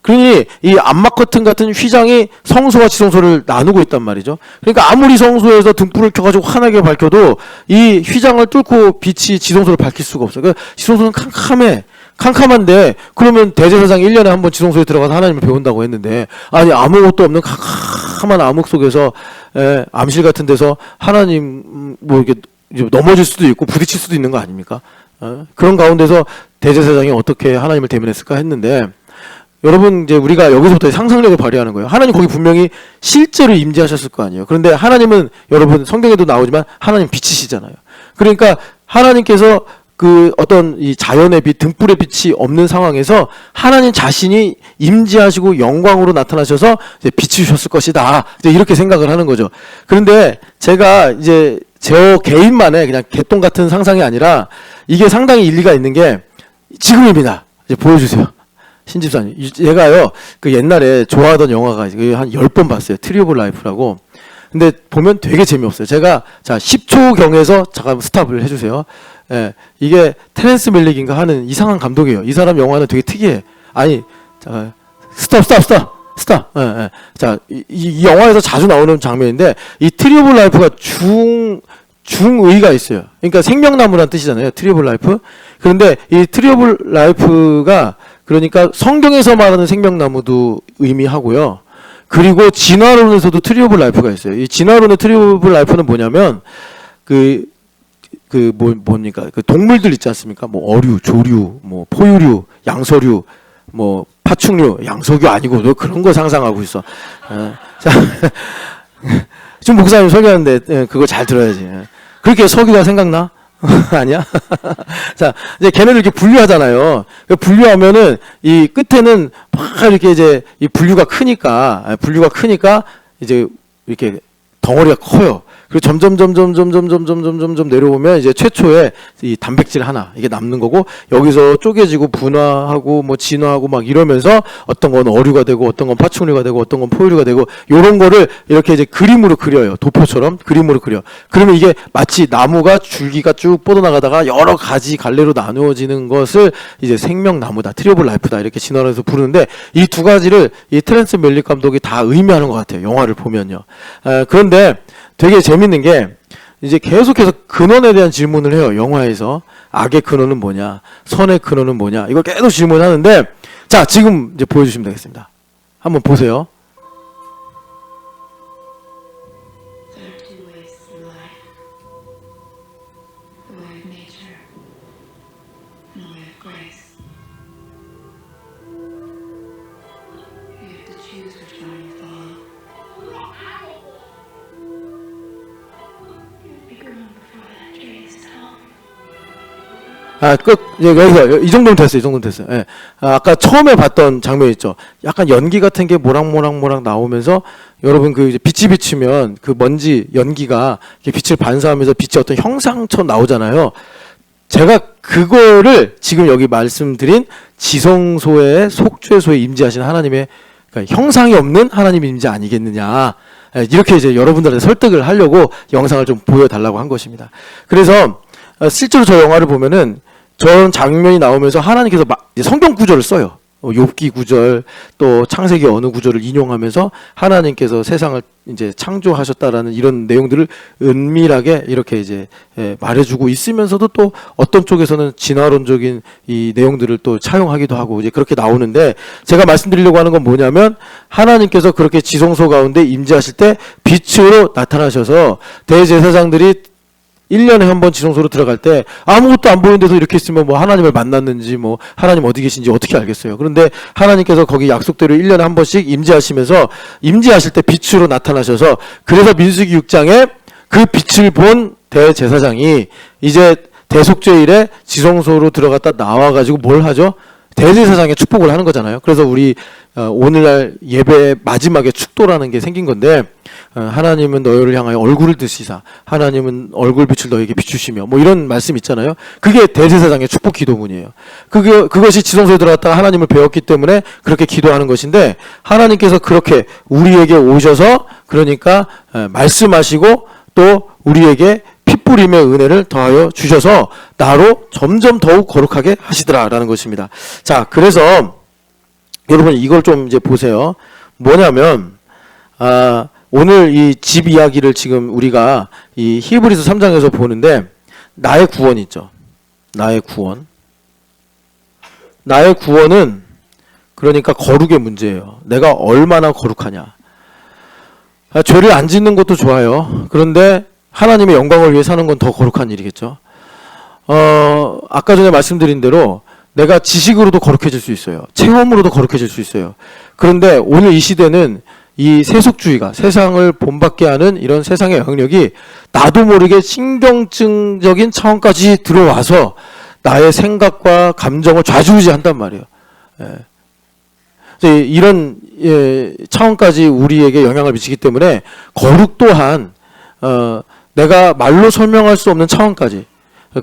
그러니 이 암막 커튼 같은 휘장이 성소와 지성소를 나누고 있단 말이죠. 그러니까 아무리 성소에서 등불을 켜가지고 환하게 밝혀도 이 휘장을 뚫고 빛이 지성소를 밝힐 수가 없어요. 그러니까 지성소는 캄캄한데 그러면 대제사장 1년에 한 번 지성소에 들어가서 하나님을 배운다고 했는데 아니 아무것도 없는 캄캄한 암흑 속에서 암실 같은 데서 하나님 뭐 이렇게 넘어질 수도 있고 부딪힐 수도 있는 거 아닙니까? 그런 가운데서 대제사장이 어떻게 하나님을 대면했을까 했는데 여러분 이제 우리가 여기서부터 상상력을 발휘하는 거예요. 하나님 거기 분명히 실제로 임재하셨을 거 아니에요. 그런데 하나님은 여러분 성경에도 나오지만 하나님 빛이시잖아요. 그러니까 하나님께서 그 어떤 이 자연의 빛, 등불의 빛이 없는 상황에서 하나님 자신이 임재하시고 영광으로 나타나셔서 이제 비추셨을 것이다. 이제 이렇게 생각을 하는 거죠. 그런데 제가 이제 제 개인만의 그냥 개똥 같은 상상이 아니라 이게 상당히 일리가 있는 게 지금입니다. 이제 보여주세요. 신집사님. 제가요, 그 옛날에 좋아하던 영화가 한 10번 봤어요. 트리 오브 라이프라고. 근데 보면 되게 재미없어요. 제가, 자, 10초경에서 잠깐 스탑을 해주세요. 예, 이게 테렌스 멜릭인가 하는 이상한 감독이에요. 이 사람 영화는 되게 특이해. 아니, 자, 스탑. 예, 예. 자, 이 영화에서 자주 나오는 장면인데, 이 트리 오브 라이프가 중의가 있어요. 그러니까 생명나무란 뜻이잖아요. 트리 오브 라이프. 그런데 이 트리 오브 라이프가 그러니까 성경에서 말하는 생명나무도 의미하고요. 그리고 진화론에서도 트리 오브 라이프가 있어요. 이 진화론의 트리 오브 라이프는 뭐냐면 뭡니까? 그 동물들 있지 않습니까? 뭐 어류, 조류, 뭐 포유류, 양서류, 뭐 파충류, 양서류 아니고 너 그런 거 상상하고 있어. 자, 지금 목사님 설교하는데 그거 잘 들어야지. 그렇게 서기가 생각나? 아니야? 자, 이제 걔네들 이렇게 분류하잖아요. 분류하면은 이 끝에는 막 이렇게 이제 이 분류가 크니까 이제 이렇게 덩어리가 커요. 그리고 점점 내려오면 이제 최초의 이 단백질 하나 이게 남는 거고 여기서 쪼개지고 분화하고 뭐 진화하고 막 이러면서 어떤 건 어류가 되고 어떤 건 파충류가 되고 어떤 건 포유류가 되고 요런 거를 이렇게 이제 그림으로 그려요. 도표처럼 그림으로 그려. 그러면 이게 마치 나무가 줄기가 쭉 뻗어나가다가 여러 가지 갈래로 나누어지는 것을 이제 생명나무다, 트리 오브 라이프다 이렇게 진화해서 부르는데 이 두 가지를 이 테렌스 멜릭 감독이 다 의미하는 것 같아요. 영화를 보면요. 그런데 되게 재밌는 게 이제 계속해서 근원에 대한 질문을 해요. 영화에서 악의 근원은 뭐냐, 선의 근원은 뭐냐 이걸 계속 질문하는데 자 지금 이제 보여주시면 되겠습니다. 한번 보세요. 여기서 이 정도면 됐어요. 예. 아까 처음에 봤던 장면 있죠. 약간 연기 같은 게 모락모락 나오면서 여러분 그 이제 빛이 비치면 그 먼지 연기가 빛을 반사하면서 빛이 어떤 형상처럼 나오잖아요. 제가 그거를 지금 여기 말씀드린 지성소의 속죄소에 임재하신 하나님의 그러니까 형상이 없는 하나님 임재 아니겠느냐. 이렇게 이제 여러분들한테 설득을 하려고 영상을 좀 보여달라고 한 것입니다. 그래서 실제로 저 영화를 보면은 저런 장면이 나오면서 하나님께서 이제 성경 구절을 써요. 욥기 구절 또 창세기 어느 구절을 인용하면서 하나님께서 세상을 이제 창조하셨다라는 이런 내용들을 은밀하게 이렇게 이제 말해주고 있으면서도 또 어떤 쪽에서는 진화론적인 이 내용들을 또 차용하기도 하고 이제 그렇게 나오는데, 제가 말씀드리려고 하는 건 뭐냐면 하나님께서 그렇게 지성소 가운데 임재하실 때 빛으로 나타나셔서 대제사장들이 1년에 한 번 지성소로 들어갈 때 아무것도 안 보이는 데서 이렇게 있으면 뭐 하나님을 만났는지 뭐 하나님 어디 계신지 어떻게 알겠어요. 그런데 하나님께서 거기 약속대로 1년에 한 번씩 임재하시면서 임재하실 때 빛으로 나타나셔서, 그래서 민수기 6장에 그 빛을 본 대제사장이 이제 대속죄일에 지성소로 들어갔다 나와가지고 뭘 하죠? 대제사장의 축복을 하는 거잖아요. 그래서 우리 오늘날 예배의 마지막에 축도라는 게 생긴 건데, 하나님은 너희를 향하여 얼굴을 드시사 하나님은 얼굴빛을 너에게 비추시며 뭐 이런 말씀 있잖아요. 그게 대제사장의 축복 기도문이에요. 그것이 지성소에 들어갔다가 하나님을 배웠기 때문에 그렇게 기도하는 것인데, 하나님께서 그렇게 우리에게 오셔서 그러니까 말씀하시고 또 우리에게 핏부림의 은혜를 더하여 주셔서 나로 점점 더욱 거룩하게 하시더라라는 것입니다. 자, 그래서 여러분 이걸 좀 이제 보세요. 뭐냐면 오늘 이 집 이야기를 지금 우리가 이 히브리서 3장에서 보는데, 나의 구원 있죠. 나의 구원. 나의 구원은 그러니까 거룩의 문제예요. 내가 얼마나 거룩하냐. 죄를 안 짓는 것도 좋아요. 그런데 하나님의 영광을 위해 사는 건 더 거룩한 일이겠죠. 아까 전에 말씀드린 대로 내가 지식으로도 거룩해질 수 있어요. 체험으로도 거룩해질 수 있어요. 그런데 오늘 이 시대는 이 세속주의가 세상을 본받게 하는 이런 세상의 영역이 나도 모르게 신경증적인 차원까지 들어와서 나의 생각과 감정을 좌지우지한단 말이에요. 이런 차원까지 우리에게 영향을 미치기 때문에 거룩 또한 내가 말로 설명할 수 없는 차원까지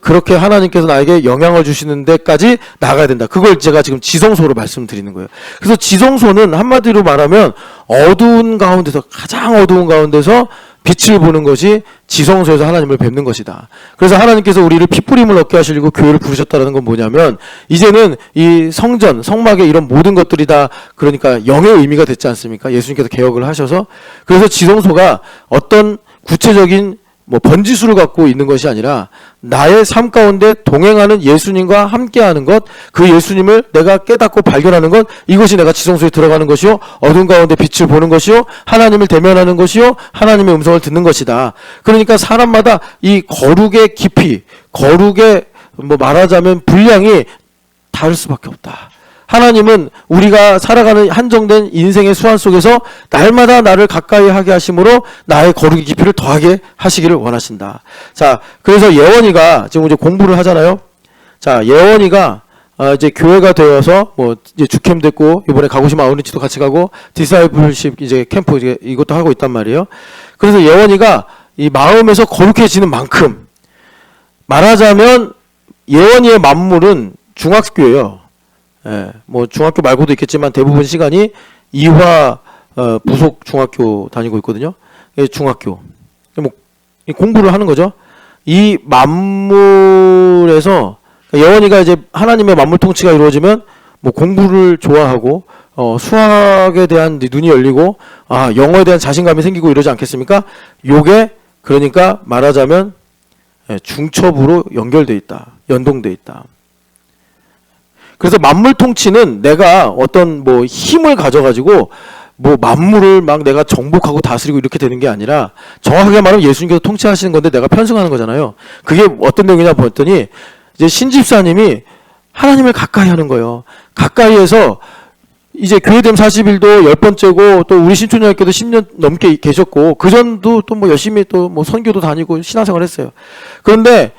그렇게 하나님께서 나에게 영향을 주시는 데까지 나가야 된다. 그걸 제가 지금 지성소로 말씀드리는 거예요. 그래서 지성소는 한마디로 말하면 어두운 가운데서, 가장 어두운 가운데서 빛을 보는 것이 지성소에서 하나님을 뵙는 것이다. 그래서 하나님께서 우리를 핏부림을 얻게 하시려고 교회를 부르셨다는 건 뭐냐면, 이제는 이 성전, 성막의 이런 모든 것들이 다 그러니까 영의 의미가 됐지 않습니까? 예수님께서 개혁을 하셔서. 그래서 지성소가 어떤 구체적인 뭐 번지수를 갖고 있는 것이 아니라 나의 삶 가운데 동행하는 예수님과 함께하는 것, 그 예수님을 내가 깨닫고 발견하는 것, 이것이 내가 지성소에 들어가는 것이요, 어두운 가운데 빛을 보는 것이요, 하나님을 대면하는 것이요, 하나님의 음성을 듣는 것이다. 그러니까 사람마다 이 거룩의 깊이, 거룩의 뭐 말하자면 분량이 다를 수밖에 없다. 하나님은 우리가 살아가는 한정된 인생의 수완 속에서 날마다 나를 가까이 하게 하심으로 나의 거룩의 깊이를 더하게 하시기를 원하신다. 자, 그래서 예원이가 지금 이제 공부를 하잖아요. 자, 예원이가 이제 교회가 되어서 뭐 이제 주캠 됐고 이번에 가고시마 아우리치도 같이 가고 디사이플십 이제 캠프 이것도 하고 있단 말이에요. 그래서 예원이가 이 마음에서 거룩해지는 만큼, 말하자면 예원이의 만물은 중학교예요. 뭐 중학교 말고도 있겠지만 대부분 시간이 이화 부속 중학교 다니고 있거든요. 중학교. 뭐 공부를 하는 거죠. 이 만물에서 예원이가 이제 하나님의 만물 통치가 이루어지면 뭐 공부를 좋아하고 수학에 대한 눈이 열리고 영어에 대한 자신감이 생기고 이러지 않겠습니까? 요게 그러니까 말하자면 중첩으로 연결돼 있다. 연동돼 있다. 그래서 만물 통치는 내가 어떤 뭐 힘을 가져가지고 뭐 만물을 막 내가 정복하고 다스리고 이렇게 되는 게 아니라, 정확하게 말하면 예수님께서 통치하시는 건데 내가 편승하는 거잖아요. 그게 어떤 내용이냐 봤더니 이제 신집사님이 하나님을 가까이 하는 거예요. 가까이에서 이제 교회됨 40일도 10번째고 또 우리 신촌여학교도 10년 넘게 계셨고 그전도 또 뭐 열심히 또 뭐 선교도 다니고 신앙생활 했어요. 그런데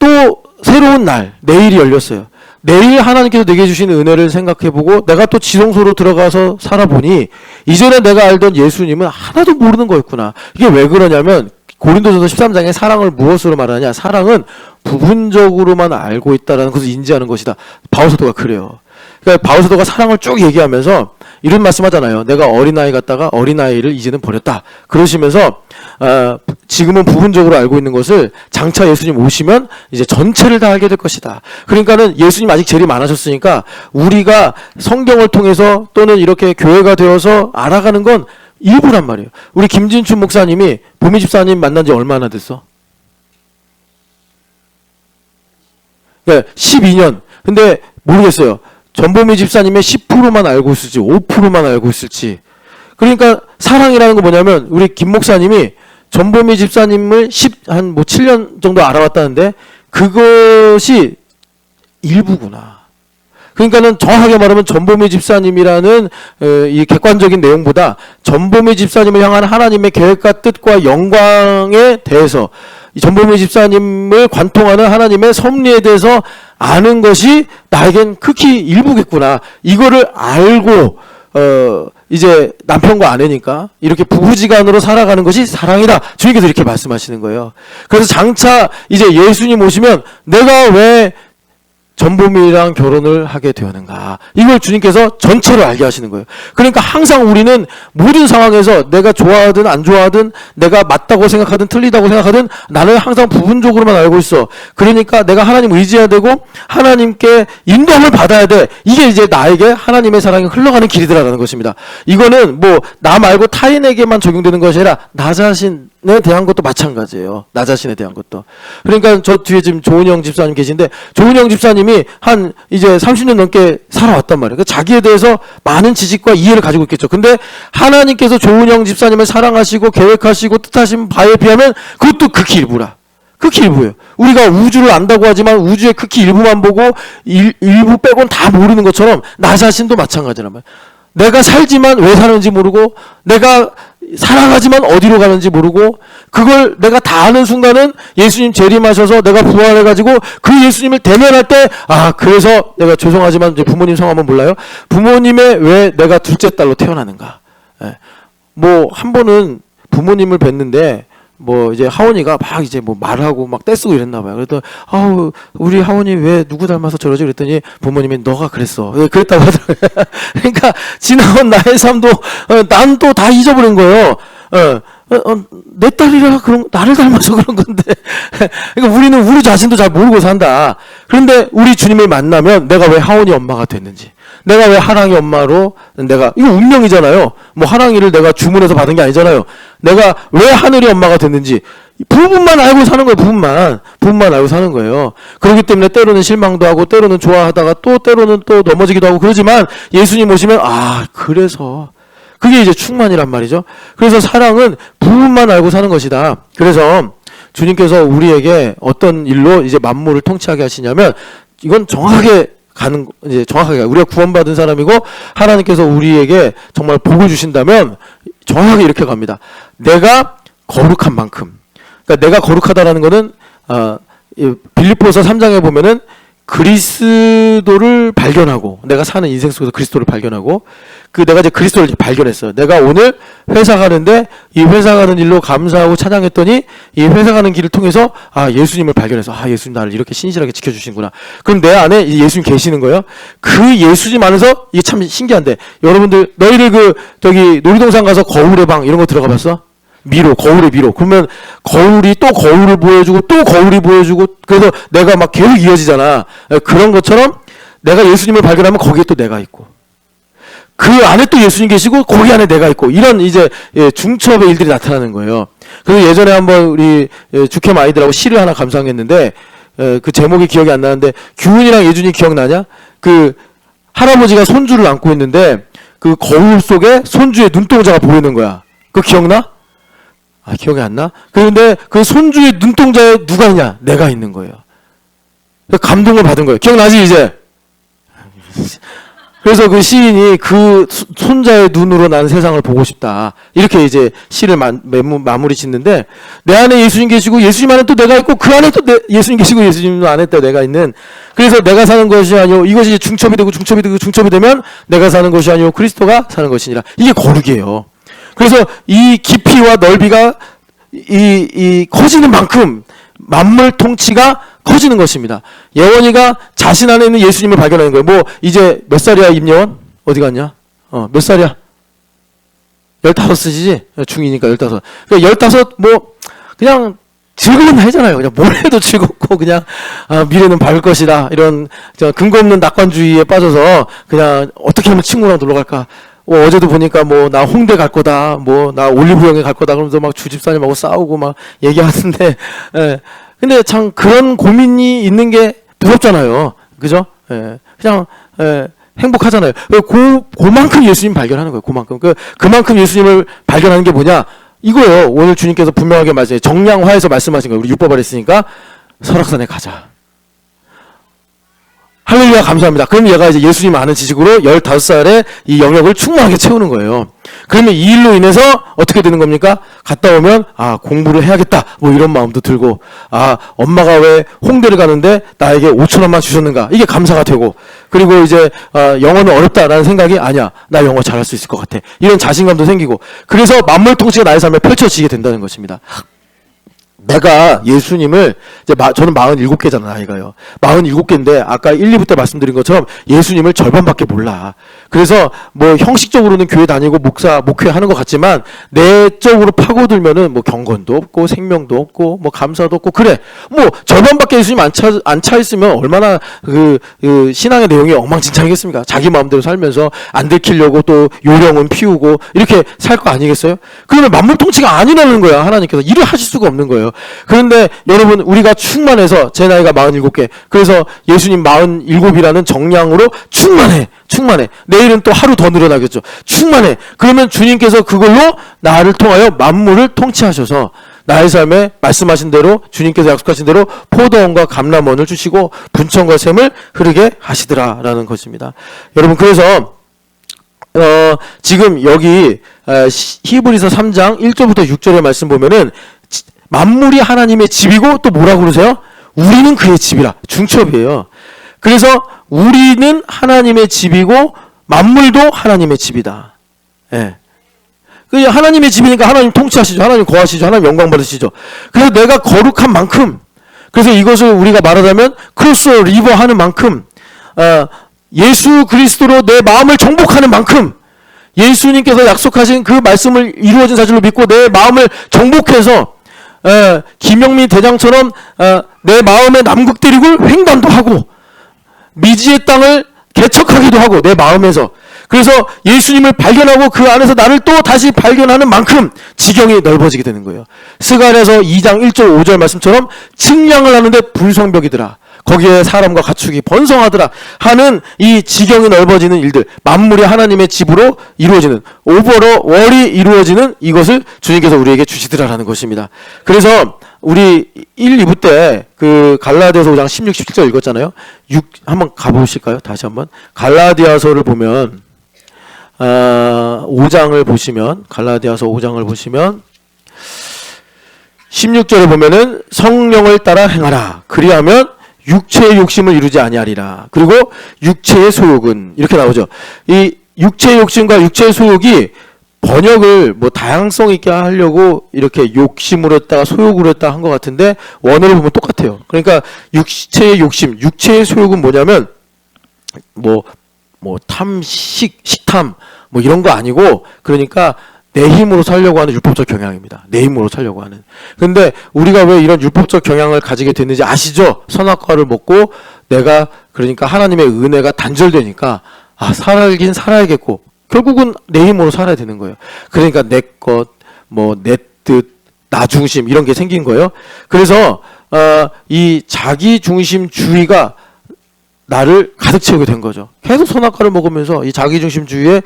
또 새로운 날, 내일이 열렸어요. 내일 하나님께서 내게 주신 은혜를 생각해보고 내가 또 지성소로 들어가서 살아보니 이전에 내가 알던 예수님은 하나도 모르는 거였구나. 이게 왜 그러냐면 고린도전서 13장에 사랑을 무엇으로 말하냐? 사랑은 부분적으로만 알고 있다라는 것을 인지하는 것이다. 바울사도가 그래요. 그러니까 바울사도가 사랑을 쭉 얘기하면서 이런 말씀하잖아요. 내가 어린아이 같다가 어린아이를 이제는 버렸다. 그러시면서 지금은 부분적으로 알고 있는 것을 장차 예수님 오시면 이제 전체를 다 알게 될 것이다. 그러니까는 예수님 아직 재림 안 하셨으니까 우리가 성경을 통해서 또는 이렇게 교회가 되어서 알아가는 건 일부란 말이에요. 우리 김진춘 목사님이 보미 집사님 만난 지 얼마나 됐어? 네, 12년. 근데 모르겠어요. 전보미 집사님의 10%만 알고 있을지 5%만 알고 있을지. 그러니까 사랑이라는 건 뭐냐면 우리 김 목사님이 전보미 집사님을 7년 정도 알아왔다는데 그것이 일부구나. 그러니까는 정확하게 말하면 전보미 집사님이라는 이 객관적인 내용보다 전보미 집사님을 향한 하나님의 계획과 뜻과 영광에 대해서 이 전보미 집사님을 관통하는 하나님의 섭리에 대해서 아는 것이 나에겐 극히 일부겠구나. 이거를 알고 이제 남편과 아내니까 이렇게 부부지간으로 살아가는 것이 사랑이다. 주님께서 이렇게 말씀하시는 거예요. 그래서 장차 이제 예수님 오시면 내가 왜 전보미랑 결혼을 하게 되었는가. 이걸 주님께서 전체로 알게 하시는 거예요. 그러니까 항상 우리는 모든 상황에서 내가 좋아하든 안 좋아하든 내가 맞다고 생각하든 틀리다고 생각하든 나는 항상 부분적으로만 알고 있어. 그러니까 내가 하나님 의지해야 되고 하나님께 인도함을 받아야 돼. 이게 이제 나에게 하나님의 사랑이 흘러가는 길이더라라는 것입니다. 이거는 뭐 나 말고 타인에게만 적용되는 것이 아니라 나 자신에 대한 것도 마찬가지예요. 나 자신에 대한 것도. 그러니까 저 뒤에 지금 조은영 집사님 계신데 조은영 집사님이 한 이제 30년 넘게 살아왔단 말이에요. 자기에 대해서 많은 지식과 이해를 가지고 있겠죠. 근데 하나님께서 조은영 집사님을 사랑하시고 계획하시고 뜻하신 바에 비하면 그것도 극히 일부라. 극히 일부예요. 우리가 우주를 안다고 하지만 우주의 극히 일부만 보고 일부 빼고는 다 모르는 것처럼 나 자신도 마찬가지란 말이에요. 내가 살지만 왜 사는지 모르고 내가 살아가지만 어디로 가는지 모르고 그걸 내가 다 아는 순간은 예수님 재림하셔서 내가 부활해가지고 그 예수님을 대면할 때 그래서 내가 죄송하지만 이제 부모님 성함은 몰라요. 부모님의 왜 내가 둘째 딸로 태어나는가. 뭐 한 번은 부모님을 뵀는데 뭐 이제 하원이가 막 이제 뭐 말하고 막 떼쓰고 이랬나 봐요. 그랬더니 우리 하원이 왜 누구 닮아서 저러지 그랬더니 부모님이 너가 그랬어. 그랬다고 하더라고요. 그러니까 지나온 나의 삶도 난 또 다 잊어버린 거예요. 내 딸이라 그런 나를 닮아서 그런 건데. 그러니까 우리는 우리 자신도 잘 모르고 산다. 그런데 우리 주님을 만나면 내가 왜 하원이 엄마가 됐는지, 내가 왜 하랑이 엄마로 이거 운명이잖아요. 뭐 하랑이를 내가 주문해서 받은 게 아니잖아요. 내가 왜 하늘이 엄마가 됐는지 부분만 알고 사는 거예요. 부분만 알고 사는 거예요. 그렇기 때문에 때로는 실망도 하고 때로는 좋아하다가 또 때로는 또 넘어지기도 하고 그러지만 예수님 오시면 그래서 그게 이제 충만이란 말이죠. 그래서 사랑은 부분만 알고 사는 것이다. 그래서 주님께서 우리에게 어떤 일로 이제 만물을 통치하게 하시냐면 이건 정확하게 우리가 구원받은 사람이고 하나님께서 우리에게 정말 복을 주신다면 정확하게 이렇게 갑니다. 내가 거룩한 만큼. 그러니까 내가 거룩하다라는 거는 빌립보서 3장에 보면은 그리스도를 발견하고 내가 사는 인생 속에서 그리스도를 발견하고 내가 이제 그리스도를 발견했어요. 내가 오늘 회사 가는데 이 회사 가는 일로 감사하고 찬양했더니 이 회사 가는 길을 통해서 예수님을 발견해서 예수님 나를 이렇게 신실하게 지켜주시는구나. 그럼 내 안에 예수님 계시는 거예요. 그 예수님 안에서 이게 참 신기한데 여러분들 너희들 놀이동산 가서 거울의 방 이런 거 들어가 봤어? 거울의 미로. 그러면 거울이 또 거울을 보여주고 또 거울이 보여주고 그래서 내가 막 계속 이어지잖아. 그런 것처럼 내가 예수님을 발견하면 거기에 또 내가 있고 그 안에 또 예수님 계시고 거기 안에 내가 있고 이런 이제 중첩의 일들이 나타나는 거예요. 그래서 예전에 한번 우리 주캠 아이들하고 시를 하나 감상했는데 그 제목이 기억이 안 나는데 규훈이랑 예준이 기억나냐? 그 할아버지가 손주를 안고 있는데 그 거울 속에 손주의 눈동자가 보이는 거야. 그거 기억나? 기억이 안 나? 그런데 그 손주의 눈동자에 누가 있냐? 내가 있는 거예요. 감동을 받은 거예요. 기억나지 이제? 그래서 그 시인이 그 손자의 눈으로 나는 세상을 보고 싶다. 이렇게 이제 시를 마무리 짓는데 내 안에 예수님 계시고 예수님 안에 또 내가 있고 그 안에 또 예수님 계시고 예수님 안에 또 내가 있는 그래서 내가 사는 것이 아니오 이것이 중첩이 되고 중첩이 되면 내가 사는 것이 아니오 그리스도가 사는 것이니라. 이게 거룩이에요. 그래서 이 깊이와 넓이가 이 커지는 만큼 만물 통치가 커지는 것입니다. 예원이가 자신 안에 있는 예수님을 발견하는 거예요. 뭐 이제 몇 살이야 임예원? 어디 갔냐? 몇 살이야? 15이지? 중2니까 15. 그러니까 15, 뭐, 그냥 즐거운 나이잖아요. 그냥 뭘 해도 즐겁고, 그냥, 미래는 밝을 것이다. 이런, 근거 없는 낙관주의에 빠져서, 그냥, 어떻게 하면 친구랑 놀러 갈까? 어제도 보니까 뭐, 나 홍대 갈 거다. 뭐, 나 올리브영에 갈 거다. 그러면서 막 주집사님하고 싸우고 막 얘기하는데, 예. 근데 참 그런 고민이 있는 게 무섭잖아요. 그죠? 예. 그냥, 예. 행복하잖아요. 그만큼 예수님 발견하는 거예요. 그만큼 예수님을 발견하는 게 뭐냐? 이거예요. 오늘 주님께서 분명하게 말씀해. 정량화해서 말씀하신 거예요. 우리 율법 아래 있으니까 설악산에 가자. 할렐루야, 감사합니다. 그럼 얘가 이제 예수님 아는 지식으로 15살에 이 영역을 충만하게 채우는 거예요. 그러면 이 일로 인해서 어떻게 되는 겁니까? 갔다 오면 공부를 해야겠다. 뭐 이런 마음도 들고, 엄마가 왜 홍대를 가는데 나에게 5,000원만 주셨는가? 이게 감사가 되고, 그리고 이제 영어는 어렵다라는 생각이 아니야. 나 영어 잘할 수 있을 것 같아. 이런 자신감도 생기고, 그래서 만물 통치가 나의 삶에 펼쳐지게 된다는 것입니다. 내가 예수님을 저는 47개잖아 나이가요. 47개인데 아까 1, 2부 때 말씀드린 것처럼 예수님을 절반밖에 몰라. 그래서 뭐 형식적으로는 교회 다니고 목회하는 것 같지만 내적으로 파고들면은 뭐 경건도 없고 생명도 없고 뭐 감사도 없고 그래. 뭐 절반밖에 예수님 안 차 있으면 얼마나 그 신앙의 내용이 엉망진창이겠습니까? 자기 마음대로 살면서 안 들키려고 또 요령은 피우고 이렇게 살 거 아니겠어요? 그러면 만물 통치가 아니라는 거야. 하나님께서 일을 하실 수가 없는 거예요. 그런데 여러분 우리가 충만해서 제 나이가 47개 그래서 예수님 47이라는 정량으로 충만해. 내일은 또 하루 더 늘어나겠죠. 충만해. 그러면 주님께서 그걸로 나를 통하여 만물을 통치하셔서 나의 삶에 말씀하신 대로 주님께서 약속하신 대로 포도원과 감람원을 주시고 분천과 샘을 흐르게 하시더라라는 것입니다. 여러분 그래서 지금 여기 히브리서 3장 1절부터 6절의 말씀 보면은 만물이 하나님의 집이고 또 뭐라고 그러세요? 우리는 그의 집이라. 중첩이에요. 그래서 우리는 하나님의 집이고 만물도 하나님의 집이다. 예. 하나님의 집이니까 하나님 통치하시죠. 하나님 거하시죠. 하나님 영광 받으시죠. 그래서 내가 거룩한 만큼 그래서 이것을 우리가 말하자면 크로스 리버 하는 만큼 예수 그리스도로 내 마음을 정복하는 만큼 예수님께서 약속하신 그 말씀을 이루어진 사실로 믿고 내 마음을 정복해서 김영민 대장처럼 내 마음의 남극대륙을 횡단도 하고 미지의 땅을 개척하기도 하고 내 마음에서 그래서 예수님을 발견하고 그 안에서 나를 또 다시 발견하는 만큼 지경이 넓어지게 되는 거예요. 스가랴서 2장 1절 5절 말씀처럼 측량을 하는데 불성벽이더라. 거기에 사람과 가축이 번성하더라 하는 이 지경이 넓어지는 일들 만물이 하나님의 집으로 이루어지는 오버월이 이루어지는 이것을 주님께서 우리에게 주시더라라는 것입니다. 그래서 우리 1, 2부 때 그 갈라디아서 5장 16, 17절 읽었잖아요. 한번 가보실까요? 다시 한번 갈라디아서를 보면 5장을 보시면 갈라디아서 5장을 보시면 16절에 보면은 성령을 따라 행하라. 그리하면 육체의 욕심을 이루지 아니하리라. 그리고 육체의 소욕은 이렇게 나오죠. 이 육체의 욕심과 육체의 소욕이 번역을 뭐 다양성 있게 하려고 이렇게 욕심으로 했다가 소욕으로 했다 한 것 같은데 원어를 보면 똑같아요. 그러니까 육체의 욕심, 육체의 소욕은 뭐냐면 뭐 식탐 뭐 이런 거 아니고 그러니까 내 힘으로 살려고 하는 율법적 경향입니다. 내 힘으로 살려고 하는. 근데 우리가 왜 이런 율법적 경향을 가지게 됐는지 아시죠? 선악과를 먹고 내가 그러니까 하나님의 은혜가 단절되니까 살긴 살아야겠고 결국은 내 힘으로 살아야 되는 거예요. 그러니까 내 것, 뭐 내 뜻, 나 중심 이런 게 생긴 거예요. 그래서 이 자기 중심주의가 나를 가득 채우게 된 거죠. 계속 선악과를 먹으면서 이 자기중심주의에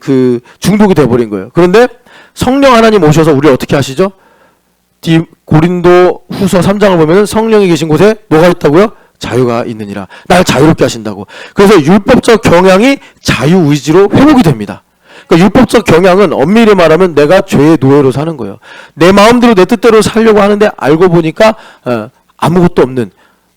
그 중독이 돼버린 거예요. 그런데 성령 하나님 오셔서 우리 어떻게 하시죠? 고린도 후서 3장을 보면 성령이 계신 곳에 뭐가 있다고요? 자유가 있느니라. 날 자유롭게 하신다고. 그래서 율법적 경향이 자유의지로 회복이 됩니다. 그러니까 율법적 경향은 엄밀히 말하면 내가 죄의 노예로 사는 거예요. 내 마음대로 내 뜻대로 살려고 하는데 알고 보니까 아무것도 없는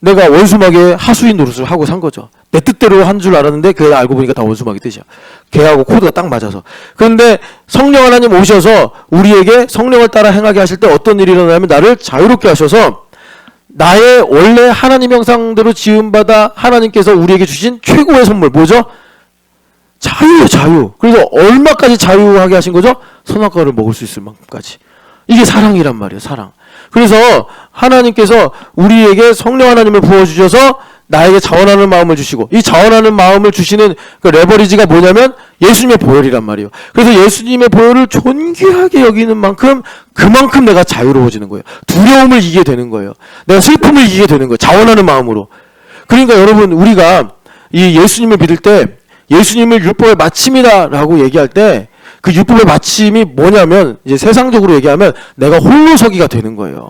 내가 원수막에 하수인 노릇을 하고 산 거죠. 내 뜻대로 한 줄 알았는데 그걸 알고 보니까 다 원수막이 뜻이야. 걔하고 코드가 딱 맞아서. 그런데 성령 하나님 오셔서 우리에게 성령을 따라 행하게 하실 때 어떤 일이 일어나냐면 나를 자유롭게 하셔서 나의 원래 하나님 형상대로 지음받아 하나님께서 우리에게 주신 최고의 선물 뭐죠? 자유예요, 자유. 그래서 얼마까지 자유하게 하신 거죠? 선악과를 먹을 수 있을 만큼까지. 이게 사랑이란 말이에요, 사랑. 그래서 하나님께서 우리에게 성령 하나님을 부어주셔서 나에게 자원하는 마음을 주시고, 이 자원하는 마음을 주시는 그 레버리지가 뭐냐면 예수님의 보혈이란 말이에요. 그래서 예수님의 보혈을 존귀하게 여기는 만큼 그만큼 내가 자유로워지는 거예요. 두려움을 이기게 되는 거예요. 내가 슬픔을 이기게 되는 거예요. 자원하는 마음으로. 그러니까 여러분, 우리가 이 예수님을 믿을 때 예수님을 율법의 마침이다라고 얘기할 때 그 율법의 마침이 뭐냐면 이제 세상적으로 얘기하면 내가 홀로 서기가 되는 거예요.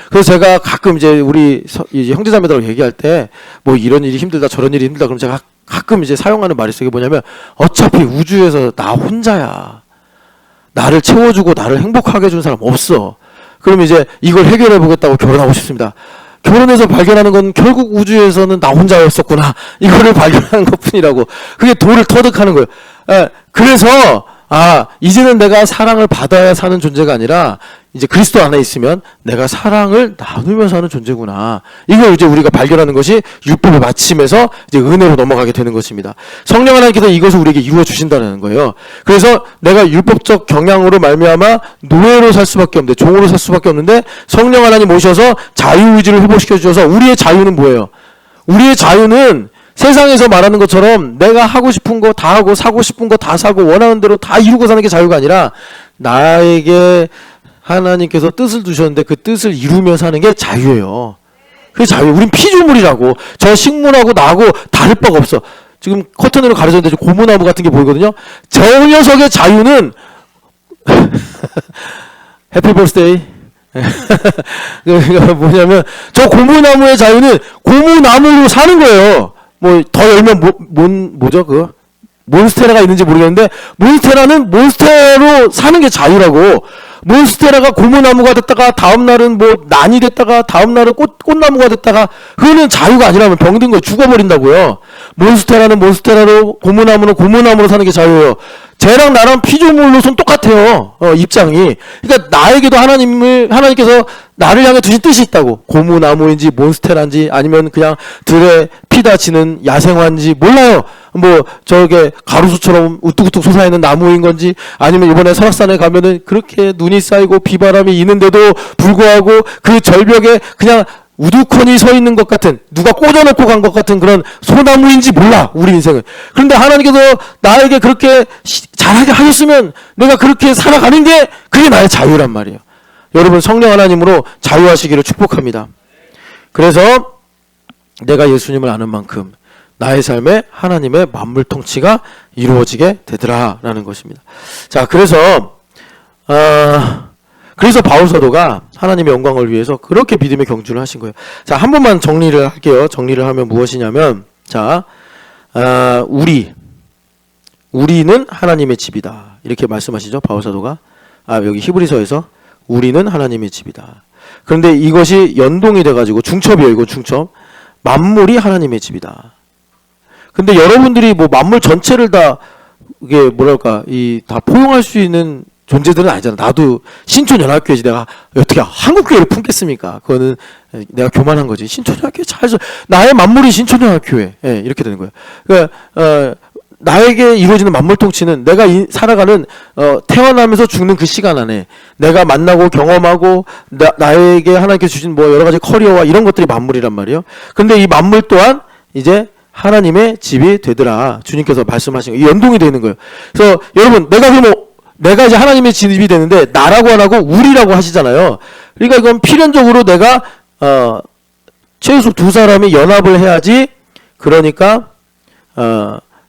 그래서 제가 가끔 이제 우리 이제 형제자매들하고 얘기할 때 뭐 이런 일이 힘들다 저런 일이 힘들다 그럼 제가 가끔 이제 사용하는 말이 있어요. 이게 뭐냐면 어차피 우주에서 나 혼자야. 나를 채워주고 나를 행복하게 해준 사람 없어. 그럼 이제 이걸 해결해 보겠다고 결혼하고 싶습니다. 결혼해서 발견하는 건 결국 우주에서는 나 혼자였었구나. 이거를 발견하는 것뿐이라고. 그게 도를 터득하는 거예요. 그래서 이제는 내가 사랑을 받아야 사는 존재가 아니라 이제 그리스도 안에 있으면 내가 사랑을 나누면서 하는 존재구나. 이걸 이제 우리가 발견하는 것이 율법의 마침에서 이제 은혜로 넘어가게 되는 것입니다. 성령 하나님께서 이것을 우리에게 이루어 주신다는 거예요. 그래서 내가 율법적 경향으로 말미암아 노예로 살 수밖에 없는데, 종으로 살 수밖에 없는데 성령 하나님 오셔서 자유의지를 회복시켜 주셔서 우리의 자유는 뭐예요? 우리의 자유는 세상에서 말하는 것처럼 내가 하고 싶은 거 다 하고 사고 싶은 거 다 사고 원하는 대로 다 이루고 사는 게 자유가 아니라 나에게 하나님께서 뜻을 두셨는데 그 뜻을 이루며 사는 게 자유예요. 그게 자유예요. 우린 피조물이라고. 저 식물하고 나하고 다를 바가 없어. 지금 커튼으로 가려졌는데 고무나무 같은 게 보이거든요. 저 녀석의 자유는 해피 버스데이. 그러니까 뭐냐면 저 고무나무의 자유는 고무나무로 사는 거예요. 뭐 더 열면 뭐죠 그거? 몬스테라가 있는지 모르겠는데 몬스테라는 몬스테라로 사는 게 자유라고. 몬스테라가 고무나무가 됐다가 다음날은 뭐 난이 됐다가 다음날은 꽃나무가 됐다가 그거는 자유가 아니라면 병든 거예요. 죽어버린다고요. 몬스테라는 몬스테라로 고무나무는 고무나무로 사는 게 자유예요. 쟤랑 나랑 피조물로선 똑같아요. 입장이. 그러니까 나에게도 하나님께서 나를 향해 두신 뜻이 있다고. 고무나무인지 몬스테라인지 아니면 그냥 들에 피다 지는 야생화인지 몰라요. 뭐 저게 가로수처럼 우뚝우뚝 솟아있는 나무인 건지 아니면 이번에 설악산에 가면은 그렇게 눈이 쌓이고 비바람이 있는데도 불구하고 그 절벽에 그냥 우두커니 서 있는 것 같은, 누가 꽂아놓고 간 것 같은 그런 소나무인지 몰라, 우리 인생은. 그런데 하나님께서 나에게 그렇게 잘하게 하셨으면 내가 그렇게 살아가는 게 그게 나의 자유란 말이에요. 여러분, 성령 하나님으로 자유하시기를 축복합니다. 그래서 내가 예수님을 아는 만큼 나의 삶에 하나님의 만물 통치가 이루어지게 되더라라는 것입니다. 자, 그래서 바울 사도가 하나님의 영광을 위해서 그렇게 믿음의 경주를 하신 거예요. 자, 한 번만 정리를 할게요. 정리를 하면 무엇이냐면, 자, 우리는 하나님의 집이다. 이렇게 말씀하시죠, 바울 사도가. 여기 히브리서에서 우리는 하나님의 집이다. 그런데 이것이 연동이 돼가지고 중첩이에요. 이거 중첩. 만물이 하나님의 집이다. 근데 여러분들이 뭐 만물 전체를 다 이게 뭐랄까 다 포용할 수 있는 존재들은 아니잖아. 나도 신촌연합교회지. 내가 어떻게 한국교회를 품겠습니까? 그거는 내가 교만한 거지. 신촌연합교회 나의 만물이 신촌연합교회. 이렇게 되는 거예요. 그러니까 나에게 이루어지는 만물 통치는 내가 살아가는 태어나면서 죽는 그 시간 안에 내가 만나고 경험하고 나에게 하나님께서 주신 뭐 여러 가지 커리어와 이런 것들이 만물이란 말이에요. 근데 이 만물 또한 이제 하나님의 집이 되더라. 주님께서 말씀하신 거. 연동이 되는 거예요. 그래서 여러분, 내가 이제 하나님의 집이 되는데 나라고 안 하고 우리라고 하시잖아요. 그러니까 이건 필연적으로 내가 최소 두 사람이 연합을 해야지. 그러니까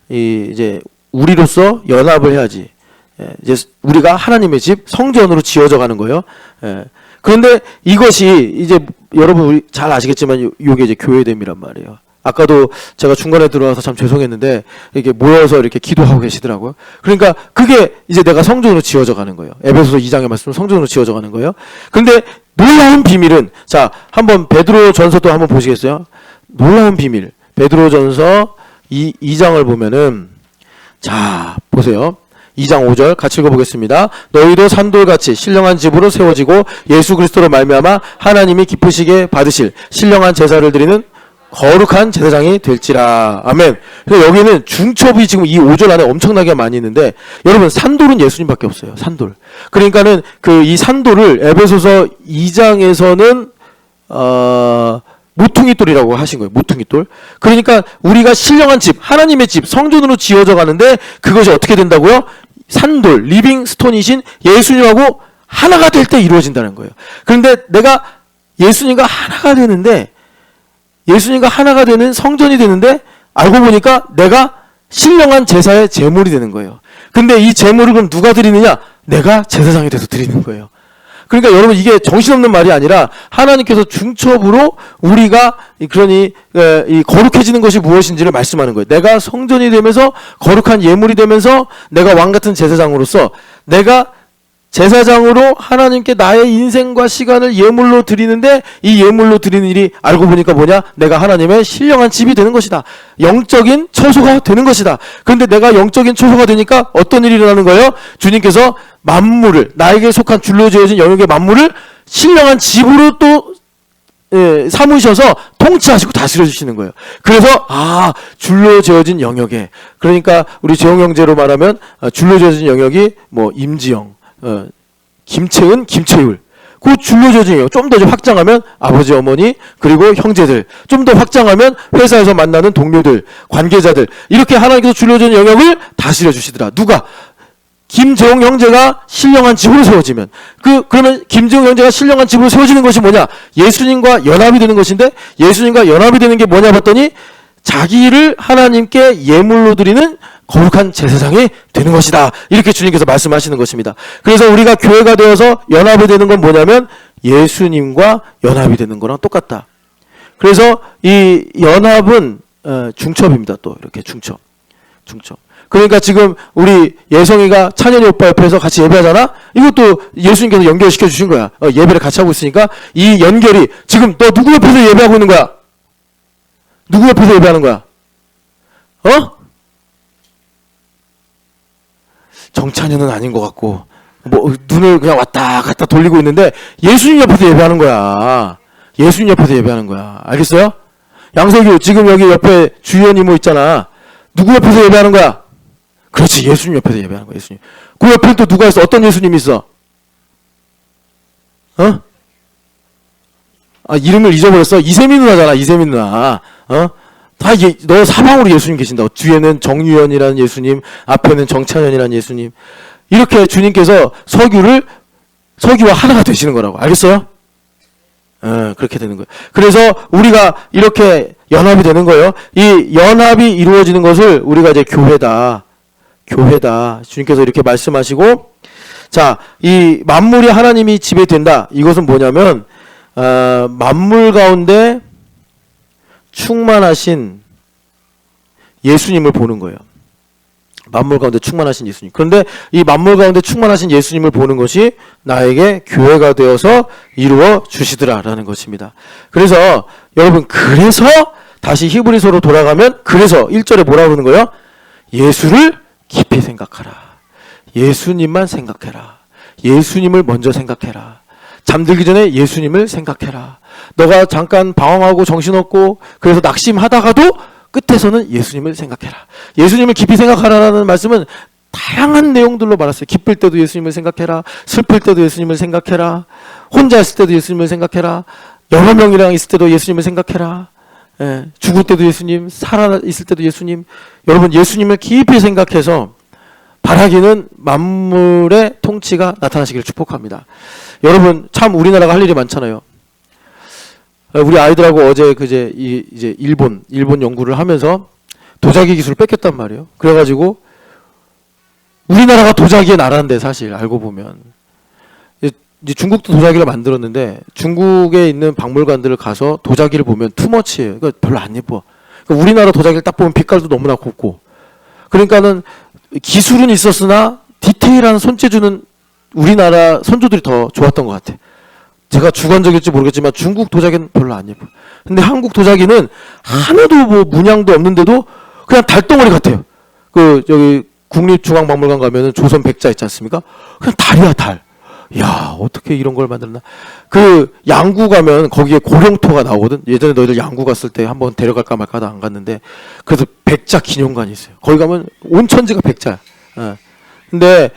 이제 우리로서 연합을 해야지. 이제 우리가 하나님의 집 성전으로 지어져 가는 거예요. 그런데 이것이 이제 여러분 우리 잘 아시겠지만 이게 이제 교회됨이란 말이에요. 아까도 제가 중간에 들어와서 참 죄송했는데 이렇게 모여서 이렇게 기도하고 계시더라고요. 그러니까 그게 이제 내가 성전으로 지어져 가는 거예요. 에베소서 2장의 말씀은 성전으로 지어져 가는 거예요. 근데 놀라운 비밀은, 자, 한번 베드로전서도 한번 보시겠어요? 놀라운 비밀. 베드로전서 2장을 보면은, 자, 보세요. 2장 5절 같이 읽어보겠습니다. 너희도 산돌같이 신령한 집으로 세워지고 예수 그리스도로 말미암아 하나님이 기쁘시게 받으실 신령한 제사를 드리는 거룩한 제사장이 될지라. 아멘. 그래서 여기는 중첩이 지금 이 5절 안에 엄청나게 많이 있는데, 여러분 산돌은 예수님밖에 없어요. 산돌. 그러니까는 이 산돌을 에베소서 2장에서는 모퉁이돌이라고 하신 거예요. 모퉁이돌. 그러니까 우리가 신령한 집, 하나님의 집, 성전으로 지어져 가는데 그것이 어떻게 된다고요? 산돌, 리빙 스톤이신 예수님하고 하나가 될 때 이루어진다는 거예요. 그런데 내가 예수님과 하나가 되는데, 예수님과 하나가 되는 성전이 되는데, 알고 보니까 내가 신령한 제사의 제물이 되는 거예요. 근데 이 제물을 그럼 누가 드리느냐? 내가 제사장이 돼서 드리는 거예요. 그러니까 여러분, 이게 정신없는 말이 아니라 하나님께서 중첩으로 우리가 그러니 이 거룩해지는 것이 무엇인지를 말씀하는 거예요. 내가 성전이 되면서 거룩한 예물이 되면서 내가 왕 같은 제사장으로서, 내가 제사장으로 하나님께 나의 인생과 시간을 예물로 드리는데, 이 예물로 드리는 일이 알고 보니까 뭐냐? 내가 하나님의 신령한 집이 되는 것이다. 영적인 처소가 되는 것이다. 그런데 내가 영적인 처소가 되니까 어떤 일이 일어나는 거예요? 주님께서 만물을, 나에게 속한 줄로 지어진 영역의 만물을 신령한 집으로 또 삼으셔서 통치하시고 다스려 주시는 거예요. 그래서 줄로 지어진 영역에, 그러니까 우리 재용 형제로 말하면 줄로 지어진 영역이 뭐 임지영, 김채은, 김채율, 그 줄로 지어진 영역. 좀 더 확장하면 아버지, 어머니, 그리고 형제들, 좀 더 확장하면 회사에서 만나는 동료들, 관계자들, 이렇게 하나님께서 줄로 지어진 영역을 다스려 주시더라. 누가? 김재홍 형제가 신령한 집으로 세워지면, 그러면 김재홍 형제가 신령한 집으로 세워지는 것이 뭐냐? 예수님과 연합이 되는 것인데, 예수님과 연합이 되는 게 뭐냐 봤더니 자기를 하나님께 예물로 드리는 거룩한 제사장이 되는 것이다. 이렇게 주님께서 말씀하시는 것입니다. 그래서 우리가 교회가 되어서 연합이 되는 건 뭐냐면 예수님과 연합이 되는 거랑 똑같다. 그래서 이 연합은 중첩입니다. 또 이렇게 중첩. 그러니까 지금 우리 예성이가 찬현이 오빠 옆에서 같이 예배하잖아? 이것도 예수님께서 연결시켜 주신 거야. 예배를 같이 하고 있으니까 이 연결이, 지금 너 누구 옆에서 예배하고 있는 거야? 누구 옆에서 예배하는 거야? 정찬현은 아닌 것 같고, 뭐 눈을 그냥 왔다 갔다 돌리고 있는데 예수님 옆에서 예배하는 거야. 예수님 옆에서 예배하는 거야. 알겠어요? 양세규, 지금 여기 옆에 주연 이모 있잖아. 누구 옆에서 예배하는 거야? 그렇지, 예수님 옆에서 예배하는 거야. 예수님. 그 옆에 또 누가 있어? 어떤 예수님이 있어? 이름을 잊어버렸어. 이세미 누나잖아. 이세미 누나. 너 사방으로 예수님 계신다. 뒤에는 정유연이라는 예수님, 앞에는 정찬현이라는 예수님. 이렇게 주님께서 서기와 하나가 되시는 거라고. 알겠어요? 그렇게 되는 거예요. 그래서 우리가 이렇게 연합이 되는 거예요. 이 연합이 이루어지는 것을 우리가 이제 교회다. 주님께서 이렇게 말씀하시고, 자, 이 만물이 하나님이 집에 된다. 이것은 뭐냐면 만물 가운데 충만하신 예수님을 보는 거예요. 만물 가운데 충만하신 예수님. 그런데 이 만물 가운데 충만하신 예수님을 보는 것이 나에게 교회가 되어서 이루어 주시더라라는 것입니다. 그래서 여러분, 그래서 다시 히브리서로 돌아가면, 그래서 1절에 뭐라고 그러는 거예요? 예수를 깊이 생각하라. 예수님만 생각해라. 예수님을 먼저 생각해라. 잠들기 전에 예수님을 생각해라. 너가 잠깐 방황하고 정신없고 그래서 낙심하다가도 끝에서는 예수님을 생각해라. 예수님을 깊이 생각하라는 말씀은 다양한 내용들로 말했어요. 기쁠 때도 예수님을 생각해라. 슬플 때도 예수님을 생각해라. 혼자 있을 때도 예수님을 생각해라. 여러 명이랑 있을 때도 예수님을 생각해라. 죽을 때도 예수님, 살아 있을 때도 예수님. 여러분, 예수님을 깊이 생각해서 바라기는 만물의 통치가 나타나시기를 축복합니다. 여러분, 참 우리나라가 할 일이 많잖아요. 우리 아이들하고 어제 이제 일본 연구를 하면서 도자기 기술을 뺏겼단 말이에요. 그래가지고 우리나라가 도자기의 나라인데, 사실 알고 보면 이제 중국도 도자기를 만들었는데, 중국에 있는 박물관들을 가서 도자기를 보면 투머치예요. 그러니까 별로 안 예뻐. 그러니까 우리나라 도자기를 딱 보면 빛깔도 너무나 곱고, 그러니까는 기술은 있었으나 디테일한 손재주는 우리나라 선조들이 더 좋았던 것 같아. 제가 주관적일지 모르겠지만 중국 도자기는 별로 안 예뻐. 근데 한국 도자기는 하나도 뭐 문양도 없는데도 그냥 달덩어리 같아요. 여기 국립중앙박물관 가면은 조선 백자 있지 않습니까? 그냥 달이야, 달. 야, 어떻게 이런 걸 만들었나? 그 양구 가면 거기에 고령토가 나오거든. 예전에 너희들 양구 갔을 때 한번 데려갈까 말까 하다 안 갔는데, 그래서 백자 기념관이 있어요. 거기 가면 온 천지가 백자야. 근데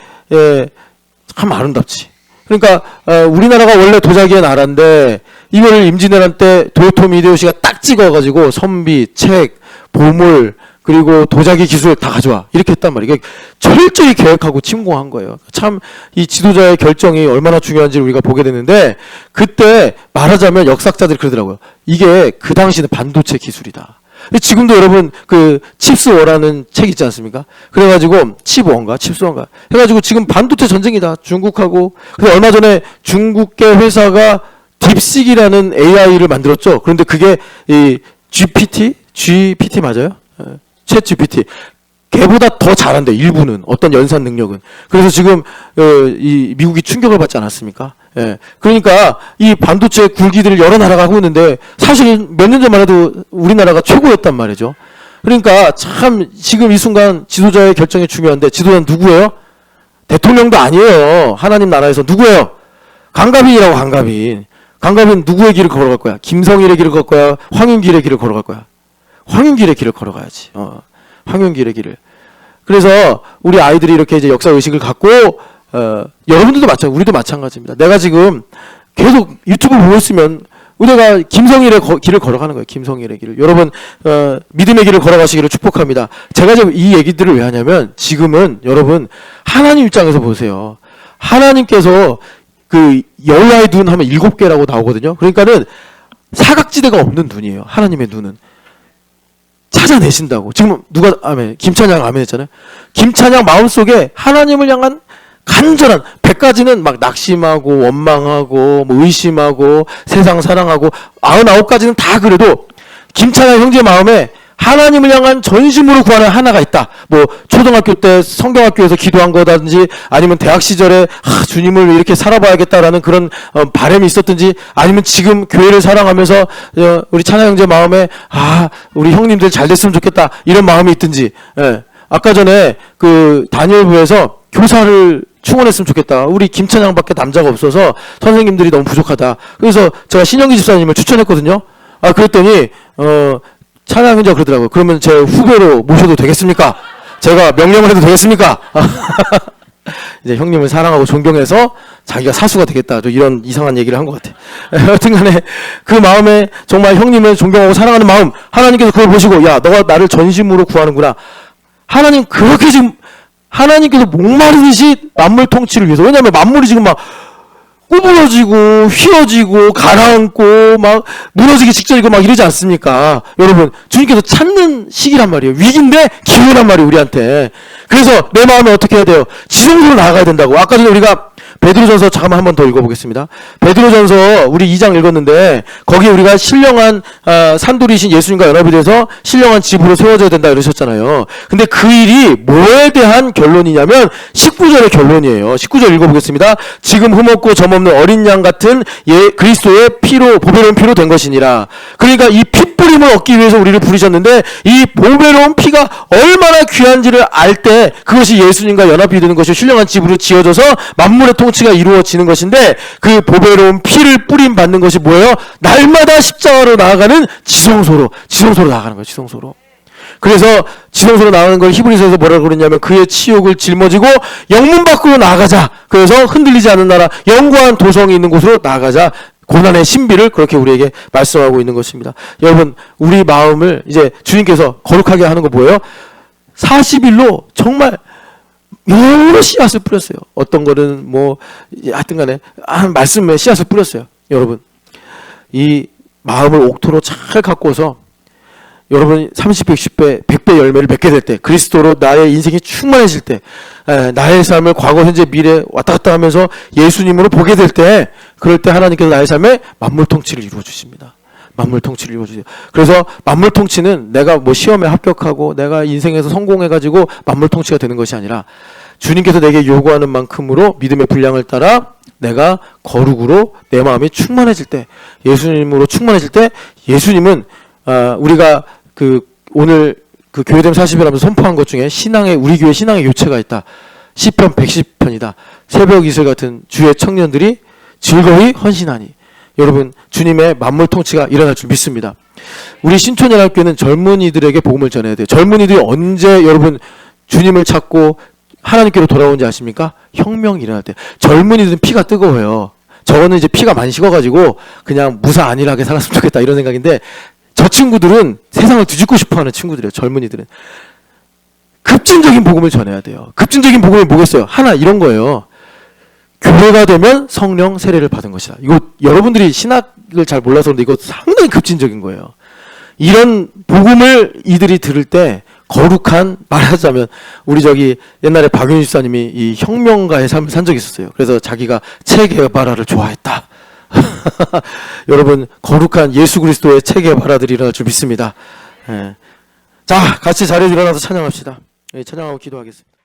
참 아름답지. 그러니까 우리나라가 원래 도자기의 나라인데 이거를 임진왜란 때 도요토미 히데요시가 딱 찍어가지고 선비, 책, 보물 그리고 도자기 기술 다 가져와 이렇게 했단 말이에요. 이게 철저히 계획하고 침공한 거예요. 참 이 지도자의 결정이 얼마나 중요한지 우리가 보게 되는데, 그때 말하자면 역사학자들이 그러더라고요. 이게 그 당시는 반도체 기술이다. 지금도 여러분 그 칩스워라는 책 있지 않습니까? 그래가지고 칩스원가 해가지고 지금 반도체 전쟁이다, 중국하고. 그래서 얼마 전에 중국계 회사가 딥식이라는 AI를 만들었죠. 그런데 그게 이 GPT 맞아요? 챗 GPT 걔보다 더 잘한대, 일부는. 어떤 연산 능력은. 그래서 지금 이 미국이 충격을 받지 않았습니까? 예. 그러니까 이 반도체 굴기들을 여러 나라가 하고 있는데 사실 몇 년 전만 해도 우리나라가 최고였단 말이죠. 그러니까 참 지금 이 순간 지도자의 결정이 중요한데, 지도자는 누구예요? 대통령도 아니에요. 하나님 나라에서 누구예요? 강가빈이라고. 강가빈 누구의 길을 걸어갈 거야? 김성일의 길을 걸을 거야? 황윤길의 길을 걸어갈 거야? 황윤길의 길을 걸어가야지. 황윤길의 길을. 그래서 우리 아이들이 이렇게 이제 역사 의식을 갖고, 여러분들도 우리도 마찬가지입니다. 내가 지금 계속 유튜브 보고 있으면 우리가 김성일의 길을 걸어가는 거예요. 김성일의 길을. 여러분, 믿음의 길을 걸어가시기를 축복합니다. 제가 지금 이 얘기들을 왜 하냐면, 지금은 여러분 하나님 입장에서 보세요. 하나님께서 그 여호와의 눈 하면 7개라고 나오거든요. 그러니까는 사각지대가 없는 눈이에요. 하나님의 눈은. 찾아내신다고. 지금 누가 김찬양 아멘 했잖아요. 김찬양 마음속에 하나님을 향한 간절한, 100가지는 막 낙심하고 원망하고 뭐 의심하고 세상 사랑하고 99가지는 다 그래도 김찬양 형제 마음에 하나님을 향한 전심으로 구하는 하나가 있다. 뭐 초등학교 때 성경학교에서 기도한 거라든지, 아니면 대학 시절에 주님을 이렇게 살아봐야겠다라는 그런 바람이 있었든지, 아니면 지금 교회를 사랑하면서 우리 찬양 형제 마음에 우리 형님들 잘 됐으면 좋겠다 이런 마음이 있든지. 예. 아까 전에 그 다니엘부에서 교사를 충원했으면 좋겠다. 우리 김찬양밖에 남자가 없어서 선생님들이 너무 부족하다. 그래서 제가 신영기 집사님을 추천했거든요. 그랬더니 찬양 형제가 그러더라고요. 그러면 제 후배로 모셔도 되겠습니까? 제가 명령을 해도 되겠습니까? 이제 형님을 사랑하고 존경해서 자기가 사수가 되겠다. 이런 이상한 얘기를 한 것 같아요. 여튼 간에 그 마음에 정말 형님을 존경하고 사랑하는 마음, 하나님께서 그걸 보시고, 야, 너가 나를 전심으로 구하는구나. 하나님 그렇게 지금 하나님께서 목마르듯이 만물 통치를 위해서. 왜냐하면 만물이 지금 막 구부러지고 휘어지고 가라앉고 막 무너지기 직전이고 막 이러지 않습니까? 여러분, 주님께서 찾는 시기란 말이에요. 위기인데 기회란 말이에요, 우리한테. 그래서 내 마음에 어떻게 해야 돼요? 지성으로 나아가야 된다고. 아까 전에 우리가 베드로전서 잠깐만 한 번 더 읽어보겠습니다. 베드로전서 우리 2장 읽었는데, 거기에 우리가 신령한 산돌이신 예수님과 연합이 돼서 신령한 집으로 세워져야 된다 이러셨잖아요. 근데 그 일이 뭐에 대한 결론이냐면 19절의 결론이에요. 19절 읽어보겠습니다. 지금 흠없고 점없는 어린 양 같은 그리스도의 피로, 보배로운 피로 된 것이니라. 그러니까 이 핏부림을 얻기 위해서 우리를 부르셨는데, 이 보배로운 피가 얼마나 귀한지를 알 때 그것이 예수님과 연합이 되는 것이 신령한 집으로 지어져서 만물의 통치가 이루어지는 것인데, 그 보배로운 피를 뿌림 받는 것이 뭐예요? 날마다 십자가로 나아가는 지성소로 나아가는 거예요. 지성소로. 그래서 지성소로 나가는 걸 히브리서에서 뭐라고 그러냐면, 그의 치욕을 짊어지고 영문 밖으로 나아가자. 그래서 흔들리지 않는 나라, 영구한 도성이 있는 곳으로 나아가자. 고난의 신비를 그렇게 우리에게 말씀하고 있는 것입니다. 여러분, 우리 마음을 이제 주님께서 거룩하게 하는 거 뭐예요? 40일로 정말 여러 씨앗을 뿌렸어요. 어떤 거는 뭐 하여튼 간에 말씀에 씨앗을 뿌렸어요. 여러분, 이 마음을 옥토로 잘 갖고서 여러분 30배, 60배, 100배 열매를 맺게 될 때, 그리스도로 나의 인생이 충만해질 때, 나의 삶을 과거, 현재, 미래 왔다 갔다 하면서 예수님으로 보게 될 때, 그럴 때 하나님께서 나의 삶에 만물 통치를 이루어 주십니다. 만물 통치를 이루어 주세요. 그래서 만물 통치는 내가 뭐 시험에 합격하고 내가 인생에서 성공해가지고 만물 통치가 되는 것이 아니라, 주님께서 내게 요구하는 만큼으로 믿음의 분량을 따라 내가 거룩으로 내 마음이 충만해질 때, 예수님으로 충만해질 때, 예수님은 우리가 오늘 교회됨 40일 하면서 선포한 것 중에 우리 교회 신앙의 요체가 있다. 시편 110편이다. 새벽 이슬 같은 주의 청년들이 즐거이 헌신하니. 여러분, 주님의 만물 통치가 일어날 줄 믿습니다. 우리 신촌연합교회는 젊은이들에게 복음을 전해야 돼요. 젊은이들이 언제 여러분 주님을 찾고 하나님께로 돌아오는지 아십니까? 혁명이 일어날 때. 젊은이들은 피가 뜨거워요. 저거는 이제 피가 많이 식어가지고 그냥 무사 안일하게 살았으면 좋겠다 이런 생각인데, 저 친구들은 세상을 뒤집고 싶어하는 친구들이에요. 젊은이들은 급진적인 복음을 전해야 돼요. 급진적인 복음이 뭐겠어요? 하나 이런 거예요. 교회가 되면 성령 세례를 받은 것이다. 이거 여러분들이 신학을 잘 몰라서 그런데 이거 상당히 급진적인 거예요. 이런 복음을 이들이 들을 때 거룩한, 말하자면 우리 저기 옛날에 박윤희 집사님이 이 혁명가의 삶을 산 적이 있었어요. 그래서 자기가 체게바라를 좋아했다. 여러분, 거룩한 예수 그리스도의 체게바라들이 일어날 줄 믿습니다. 예. 자, 같이 자리에 일어나서 찬양합시다. 예, 찬양하고 기도하겠습니다.